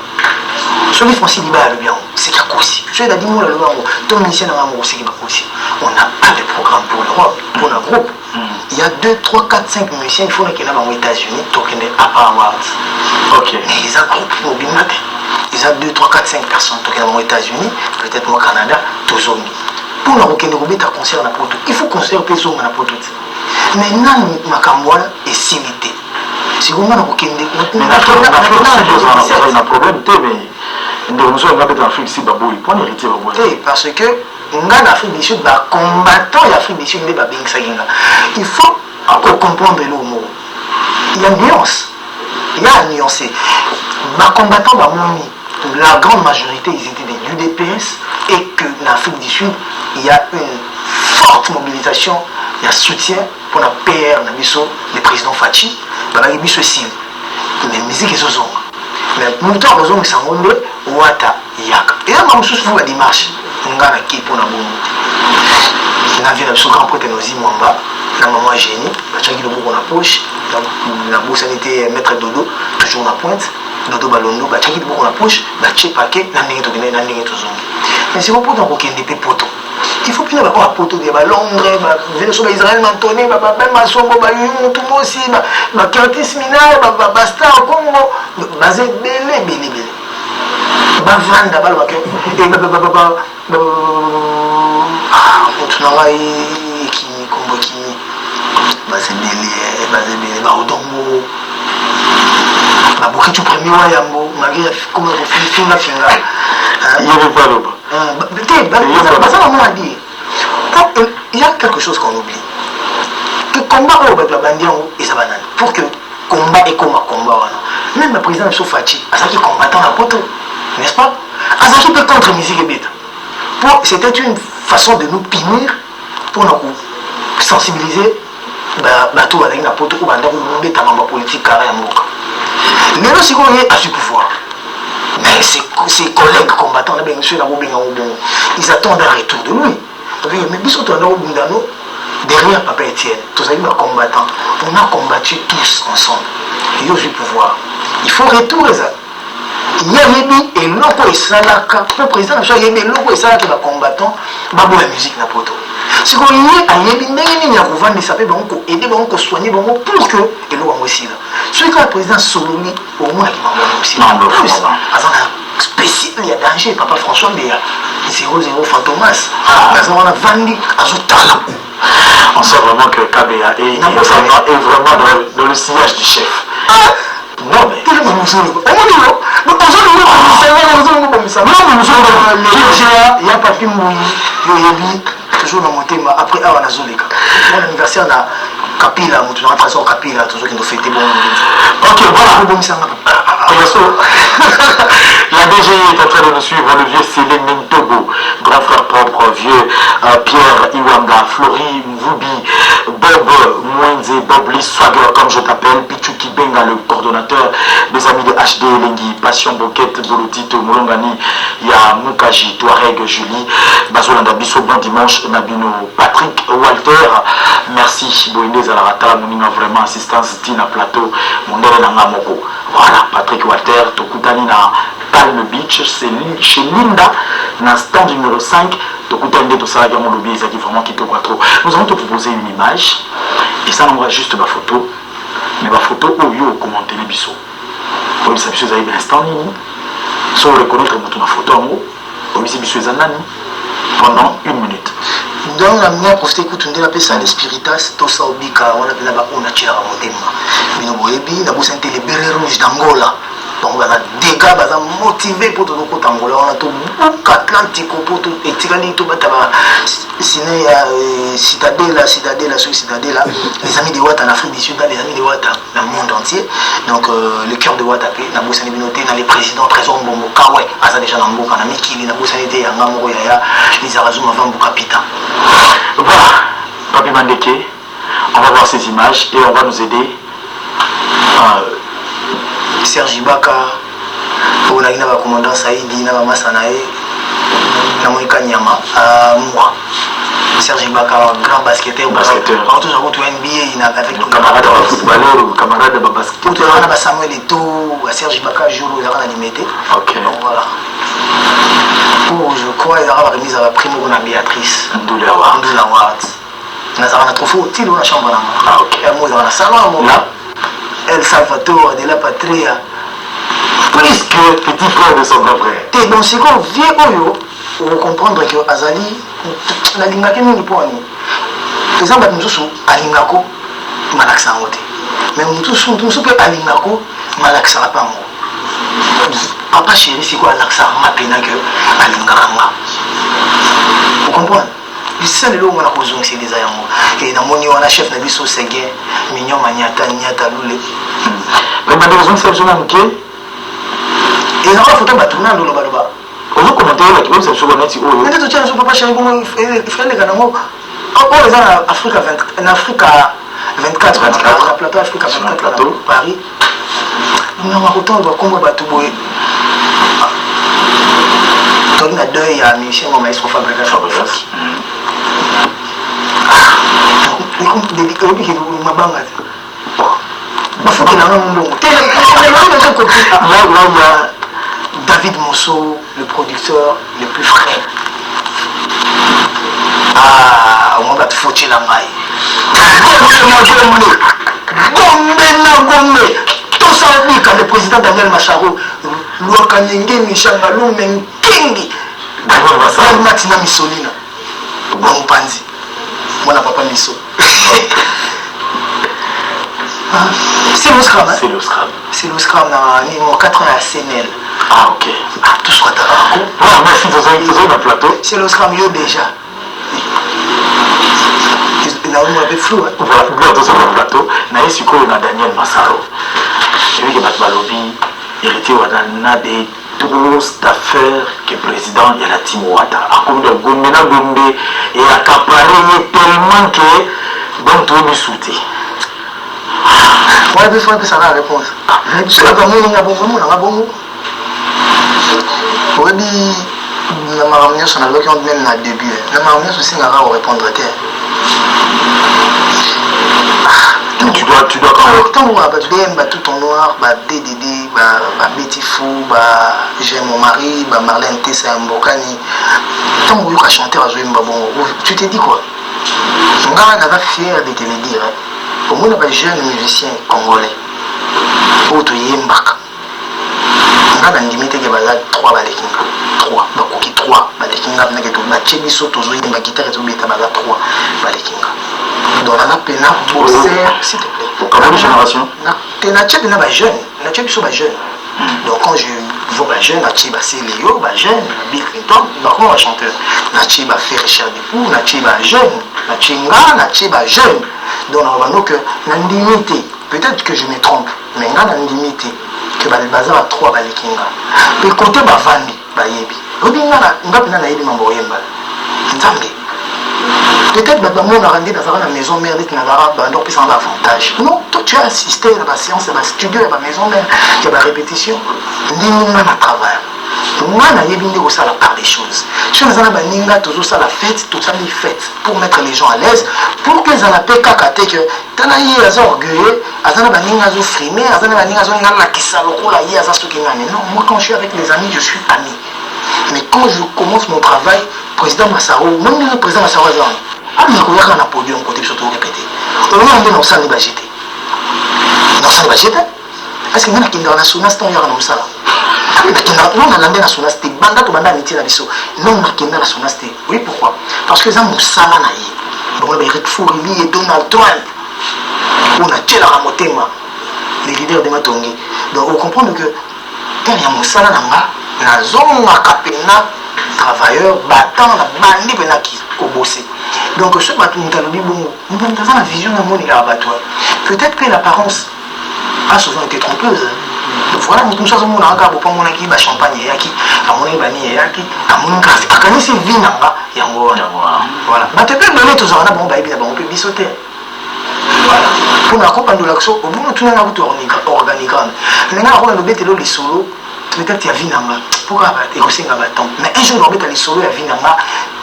S1: Celui qui Francis Dibaya le bien, c'est qu'il y a aussi. Celui qui Dadimola le bien, ton ministère n'a pas aussi. On n'a pas de programme pour l'Europe, pour le groupe. Il y a 2, 3, 4, 5 musiciens, il faut qu'ils aient aux États-Unis, token Upper Awards.
S2: Ok.
S1: Mais ils ont un groupe mobile. Ils ont 2, 3, 4, 5 personnes token aux États-Unis, peut-être au Canada, tous autres. Pour nous reconnaître un concert à Porto, il faut concert des hommes à Porto. Maintenant, Makambola est simité. Si vous m'avez reconnaître,
S2: mais on a un problème, mais nous sommes en Afrique, c'est Babou, il prend l'héritier Babou.
S1: Parce que en Afrique du Sud, combattant l'Afrique du Sud, il faut comprendre le mot. Il y a une nuance. Il y a une nuance. Les combattants, la grande majorité, ils étaient du DPS et que l'Afrique du Sud, il y a une forte mobilisation, il y a soutien pour la PR, le président Fachi, pour la Bisso Sim. Mais la musique est aux hommes. Mais nous avons besoin de s'envoler Wata Yaka. Et là, nous avons la démarche. Nous avons qui pour nous. Nous avons un grand prêtre Nozi Mwamba, la maman génie, nous avons beaucoup dans la poche. La bourse sanitaire maître Dodo, toujours en pointe. Dodo Balondo, nous avons beaucoup dans la poche. Nous avons paquet, nous avons tout. Mais si vous pouvez donc aucun des poteaux. Il faut plus nous avoir un poteau de Londres, Israël, Mantoné, même Masongo, tout le monde aussi, Curtis Minal, Basta, Congo, basé belé. Bavanda, tu premier Wayambo, malgré comme on fait
S2: il n'y avait pas l'eau.
S1: Il y a quelque chose qu'on oublie. Que combat au Bandian et Sabanan, pour que combat et combat. Même le président Sofachi, Azaki combattant la poteau, n'est-ce pas? Azaki peut contre musique et bête. C'était une façon de nous punir pour nous sensibiliser. Bateau avec la poteau ou Bandian ou bête à ma politique carré à Moka. Mais là, c'est qu'on est à ce pouvoir. Mais ses collègues combattants, ils attendent un retour de lui. Mais derrière Papa Etienne, tous les combattants, on a combattu tous ensemble. Il y a eu pouvoir. Il faut retourner ça. yebi eloko esalaka po président na yebi eloko esalaka ba combattant babo la musique na poto siko ye ayebi ndenge nini ya kovandisa pe bango ko aider bango ko soigner bango pour que eloko ngo sila celui que le président Soloni au moins qui m'a aussi azana spécial ya danger papa François Béa 00 Fantomas azana vandi azutala.
S2: On sent vraiment que KBA est vraiment dans le sillage du chef. Non mais
S1: il y a papi Mouyi toujours dans mon thème après à Wanazoleka mon anniversaire na Kapila mon rentrée Kapila toujours qui nous fêter bon
S2: ok voilà la DGI est en train de nous suivre le vieux Céline Mintogo grand frère propre vieux Pierre Iwanga Flori Mvubi Bob Mwenze Bob Lee Swagger comme je t'appelle Pichuki Benga le coordonnateur des amis de HD Lengi Passion Boquette Bolotito Moulongani ya Mukaji Touareg Julie Bazolanda Bisso bon dimanche Nabino Patrick Walter merci Boindé Zalarata Mounina vraiment assistance Tina Plateau Mondele Nangamoko voilà Patrick Walter Tokutani na Palm Beach c'est chez Linda dans stand numéro 5 Tokutani de Tosala Gamon Lobby Zaki vraiment qui te voit trop nous allons te proposer une image et ça on va juste ma photo mais ma photo au lieu de commenter les bisous comme ça bisous avez l'instant nini sans reconnaître ma photo en haut comme ça bisous zanani pendant 1 minute.
S1: Donc la mienne profiter écoute on dit la personne spiritas to sa obika on a ba on a tira motema bino boyebi na bosa télé béré rouge d'Angola donc on a des gars baza motivé pour tout côté Angola on a tout Atlantique pour tout et tirani tout bataba siné citadelle sur citadelle les amis de Ouattara en Afrique du Sud les amis de Ouattara dans le monde entier donc le cœur de Ouattara na bosa ni binoté dans les présidents Trésor Mbombo Kawe asa déjà na mboka na mikili na bosa était ya ngamoro ya Lizarazoum avant Bukapita.
S2: Voilà, Papi Mandeke, on va voir ces images et on va nous aider.
S1: Serge Ibaka, on a le commandant Saïdi, na Masanae, na Moïka Nyama, moi. Serge Ibaka, grand basketteur. Par contre, j'ai NBA, il a avec le
S2: camarade de footballeur ou camarade de basket.
S1: Tout le monde a Samuel Eto'o, Serge Ibaka, jour où il a limité.
S2: Ok.
S1: Donc voilà. Pour, je crois, il a remis à la prime pour la Béatrice.
S2: Ndoula Ward.
S1: Il a trop fort, il a une chambre là.
S2: Ah ok.
S1: Il a un salon.
S2: Là.
S1: El Salvatore de la Patria.
S2: Plus que petit frère de son grand frère.
S1: Donc c'est qu'on vient au pour comprendre que Azali, la lingake mingi pour ani. Par exemple, nous sommes à Lingako, malaksa en côté. Mais nous sommes alingako malaksa pas moi. Papa chéri c'est quoi laksa ma pena que alinganga. Vous comprenez? C'est le on a causé c'est des ayamo et dans mon on a chef na biso Seguin mignon maniata niata lule.
S2: Mais malheureusement c'est besoin de
S1: et on va photo batuna ndolo baloba.
S2: On commenter là qui c'est sur net oh.
S1: Mais tu tiens papa chéri comme il fait les kanamo. Oh les en Afrique 20 en Afrique 24 la plateau Afrique 24 Paris. Non ma autant va comme batu boy. Donc na deux il y a Michel mon maestro fabrication. David Mosso, le producteur le plus frais. Ah, on va te foutre la maille. Gombe. Tout ça, quand le président Daniel Macharo, Luakanyenge, Michanga, Lumen, Kingi, Matina Missolina, bon Panzi. Moi, la papa Misso. C'est le scrum, hein?
S2: C'est le scrum.
S1: C'est le scrum dans numéro 4 à CNL.
S2: Ah, ok.
S1: Ah, tout ce qu'on a.
S2: Bon, merci, vous avez un plateau.
S1: C'est le scrum, yo déjà. Il a un peu flou, hein?
S2: Voilà, vous avez un plateau. Naïs, du coup, on a Daniel Massaro. J'ai vu que Batbalobi, il était dans des grosses affaires que le président il y a la team Ouattara. A comme de Gomena Gombe et accaparé tellement que bon tout lui sauté.
S1: Ouais, il faut que ça va répondre. Parce que comme on a bon. Oui, la maramière son avec on même na début. La maramière aussi n'a pas répondre à terre.
S2: tu dois quand même.
S1: Tant que tout en noir, DDD, Betty Fou, J'aime mon mari, Marlène Tessa Mbokani. Tant que tu chanter à jouer, tu te dis quoi? On est fier de te le dire. Au moins, les jeunes musiciens congolais, pour te y embarquer. On a limité que bazar 3 balekinga 3 bakoki 3 balekinga na keto ba chebi soto zo yimba guitare zo beta bazar 3 balekinga donc on a pena bosser s'il te plaît
S2: comment génération
S1: na chebi na ba jeune na chebi so ba jeune donc quand je vois ba jeune na chebi c'est Léo ba jeune Bill Clinton ba comment chanteur na chebi ba faire Richard Dupou na chebi ba jeune na chinga na chebi ba jeune donc on va nous que na limité peut-être que je me trompe mais on a limité que les bazar à 3 balekinga mais côté bavandi bayebi obinga nga pena na yebi mambo yemba nzambe peut-être on a rendu dans la maison mère dit na donc puis ça a avantage non toi tu as assisté à la séance à la studio à la maison mère il y a la répétition ni na travail moi na yebi ndeko ça la part des choses je nous en baninga toujours ça la fête tout ça les fêtes pour mettre les gens à l'aise pour que ça la paix kakate que tanayi aza orgueilleux azana baninga zo frimer azana baninga zo ngala kisa lokola yi aza soki ngani non moi quand je suis avec les amis je suis ami mais quand je commence mon travail président Massaro même le président Massaro azana mais ko yaka na podium côté surtout répéter on est dans ça les bagité dans ça les bagité est-ce que ngana kinda na suna stand yaka na musala non on a na suna stand banda to banda miti na biso non na kinda na suna stand oui pourquoi parce que ça musala na yi bon le Eric Fourili et Donald Trump on a tiré la motema les leaders de Matongi donc on comprend que quand il y a musala nanga na zonga kapena travailleurs battant la bandi penaki ko bosser donc ce bateau mutalobi bongo nous avons la vision d'un monde il a abattoir peut-être que l'apparence a souvent été trompeuse voilà nous sommes mon anga pour mon équipe champagne yaki amoni bani yaki amoni kasi akanisi vinanga yango voilà bateau donné tous on a bon baby bon peut bisoter voilà pour la coupe de l'action au bout tout na buto organique nanga on a le betelo les solo peut-être il y a vinanga pourquoi et aussi nga baton mais un jour on bet les solo ya vinanga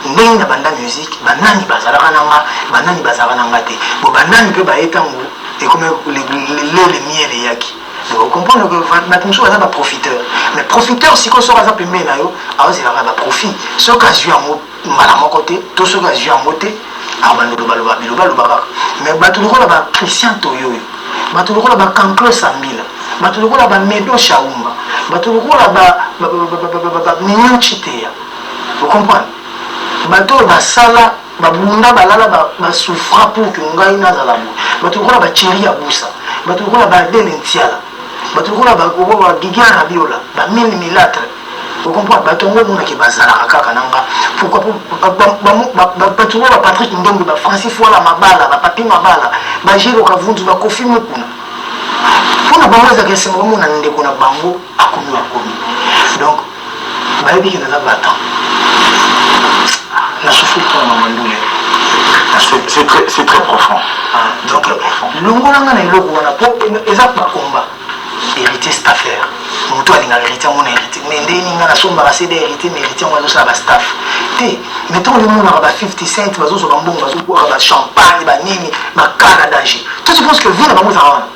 S1: ndenge na banda musique banani bazalaka nanga banani bazalaka nanga te bo banani pe ba etango et comme les miel yaki vous comprenez que maintenant on a profiteur mais profiteur si qu'on sort à pembe na yo alors c'est là profit ce cas je en malamu côté tout ce cas je en moté abando baloba biloba mais bato lokola ba Christian Toyoyo bato lokola ba Kanklo Sambila bato lokola ba Medo Shaumba bato lokola ba Mignon Chitea vous comprenez bato ba sala babunda balala ba souffra pour que ngai nazala bo bato lokola ba Thierry Abusa bato lokola ba Delentiala bato lokola ba Gigara Biola ba Mini Milatre vous comprenez bato ngo mona ke bazala kaka nanga pourquoi bato ba Patrick Ndongo ba Francis Fola mabala ba Papi mabala ba Jiro Kavundu ba Kofi Mukuna pona bango za kese ngo mona ndeko na bango akomi donc ba yebi ke na bata la souffle pour Mamandoulé
S2: c'est très profond
S1: donc longolanga na eloko wana po eza ba combat hériter cette affaire moto alinga hériter mon hériter mais ndeni nga na somba ba céder hériter mais hériter moi ça ba staff té mettons le monde ba 50 cents bazo so bambongo bazo boire ba champagne ba nini ba kana danger toi tu penses que vie na bango za wana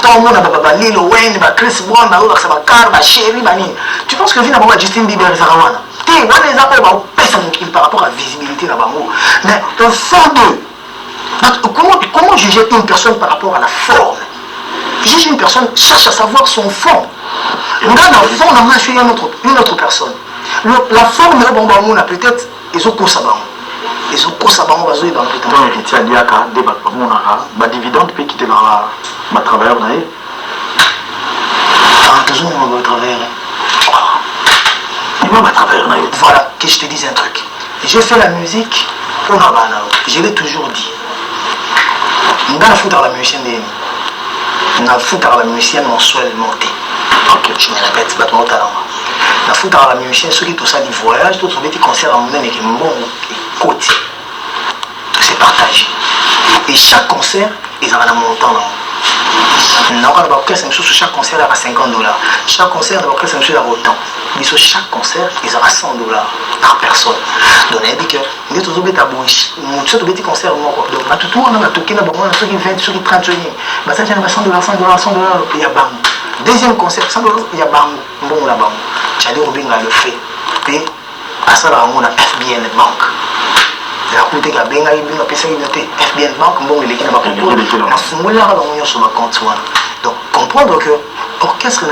S1: tant monde ba Lil Wayne ba Chris Brown ba ça ba car ba chérie ba nini tu penses que vie na bango Justin Bieber za wana té wana les appels ba pesa mon par rapport à visibilité na bango mais au fond de comment juger une personne par rapport à la forme? Juge une personne, cherche à savoir son fond. Dans le fond, on a suivi une autre personne. La forme, on a peut-être, ils ont consabango. Ils ont consabango, ils ont peut-être.
S2: Donc, il y a des dividendes qui quittent ma travailleur.
S1: Toujours mon travailleur.
S2: Voilà,
S1: que je te dise un truc. J'ai fait la musique, je l'ai toujours dit. On a foutre la musicienne des na foutre la musicienne mensuelle montée. Ok, je me répète, c'est pas ton talent. Na foutre la musicienne, ceux qui tout ça du voyage, tout ce petit concert en monnaie qui est bon côté. C'est partagé. Et chaque concert, ils ont un montant. Non, on a orchestre sur chaque concert à $50. Chaque concert, on a orchestre à autant. Mais sur chaque concert, ils ont $100 par personne. Donc, on a dit que nous avons des petits concerts. Donc, tout le monde a toqué, ceux qui 20, ceux qui 30, ceux qui. Ça, j'ai $100, $100, il y a bam. Deuxième concert, $100, il y a bam. Bon, là-bas. J'ai dit, Robin a le fait. Puis, à ça, on a FBN Bank. La côté qui a bien arrivé, on a pensé que FBN Bank, bon, il est qui n'a pas compris. On a fumé là, on a sur ma compte. Donc, comprendre que l'orchestre,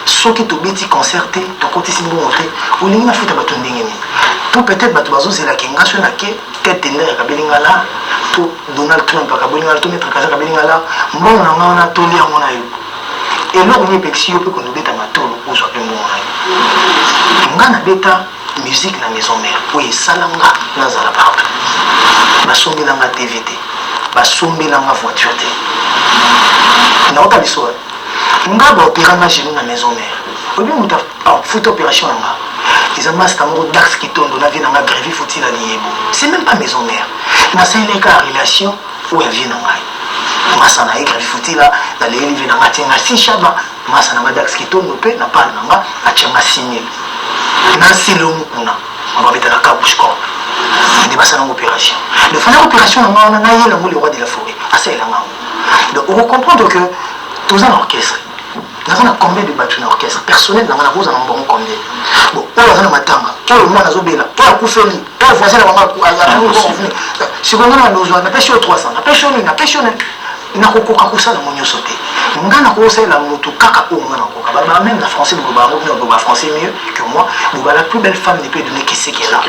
S1: ceux qui ont été concertés, donc quand ils ont montré, on a fait un bâton d'ingénie. Tout peut-être, c'est la Kenga, sur la quai, tête de l'air, Kabelingala, tout Donald Trump, Kabelingala, tout mettre Kaza Kabelingala, bon, on a tout lire, on a eu. Et là, on est pexi, on peut qu'on nous bête à ma tour, on soit un bon. On a bêta musique dans la maison mère. Oui, salanga, dans la partout. Basombi dans la TVT, basombi dans la voiture. On a pas l'histoire. On a opéré dans la maison mère. Au lieu de faire opération, ils ont massé un dax qui tombe dans la vie dans la grève, faut-il aller. C'est même pas maison mère. On a une relation où elle vient dans la masana grève, faut-il aller dans la matière. Si chaba, masana dax qui tombe, n'a pas de nanga, a tchanga signé. Nancy Lomukuna, on va mettre la capuche corps. Il y a une opération. Le fin d'opération, on a le roi de la forêt. Donc, on va comprendre que tous en orchestre, nous avons combien de bateaux dans l'orchestre personnel, nous avons combien. Bon, on va dans matanga, on va dans Zobela, on va Koufeli, on va voisin la maman, si on a besoin, on a pêché au 300, on a pêché au 1, on a pêché au 9. Il n'a pas de ça dans mon sauté. On a conseillé la moto kaka ou on a même la français, français mieux que moi. La plus belle femme ne peut donner qui c'est qu'elle a.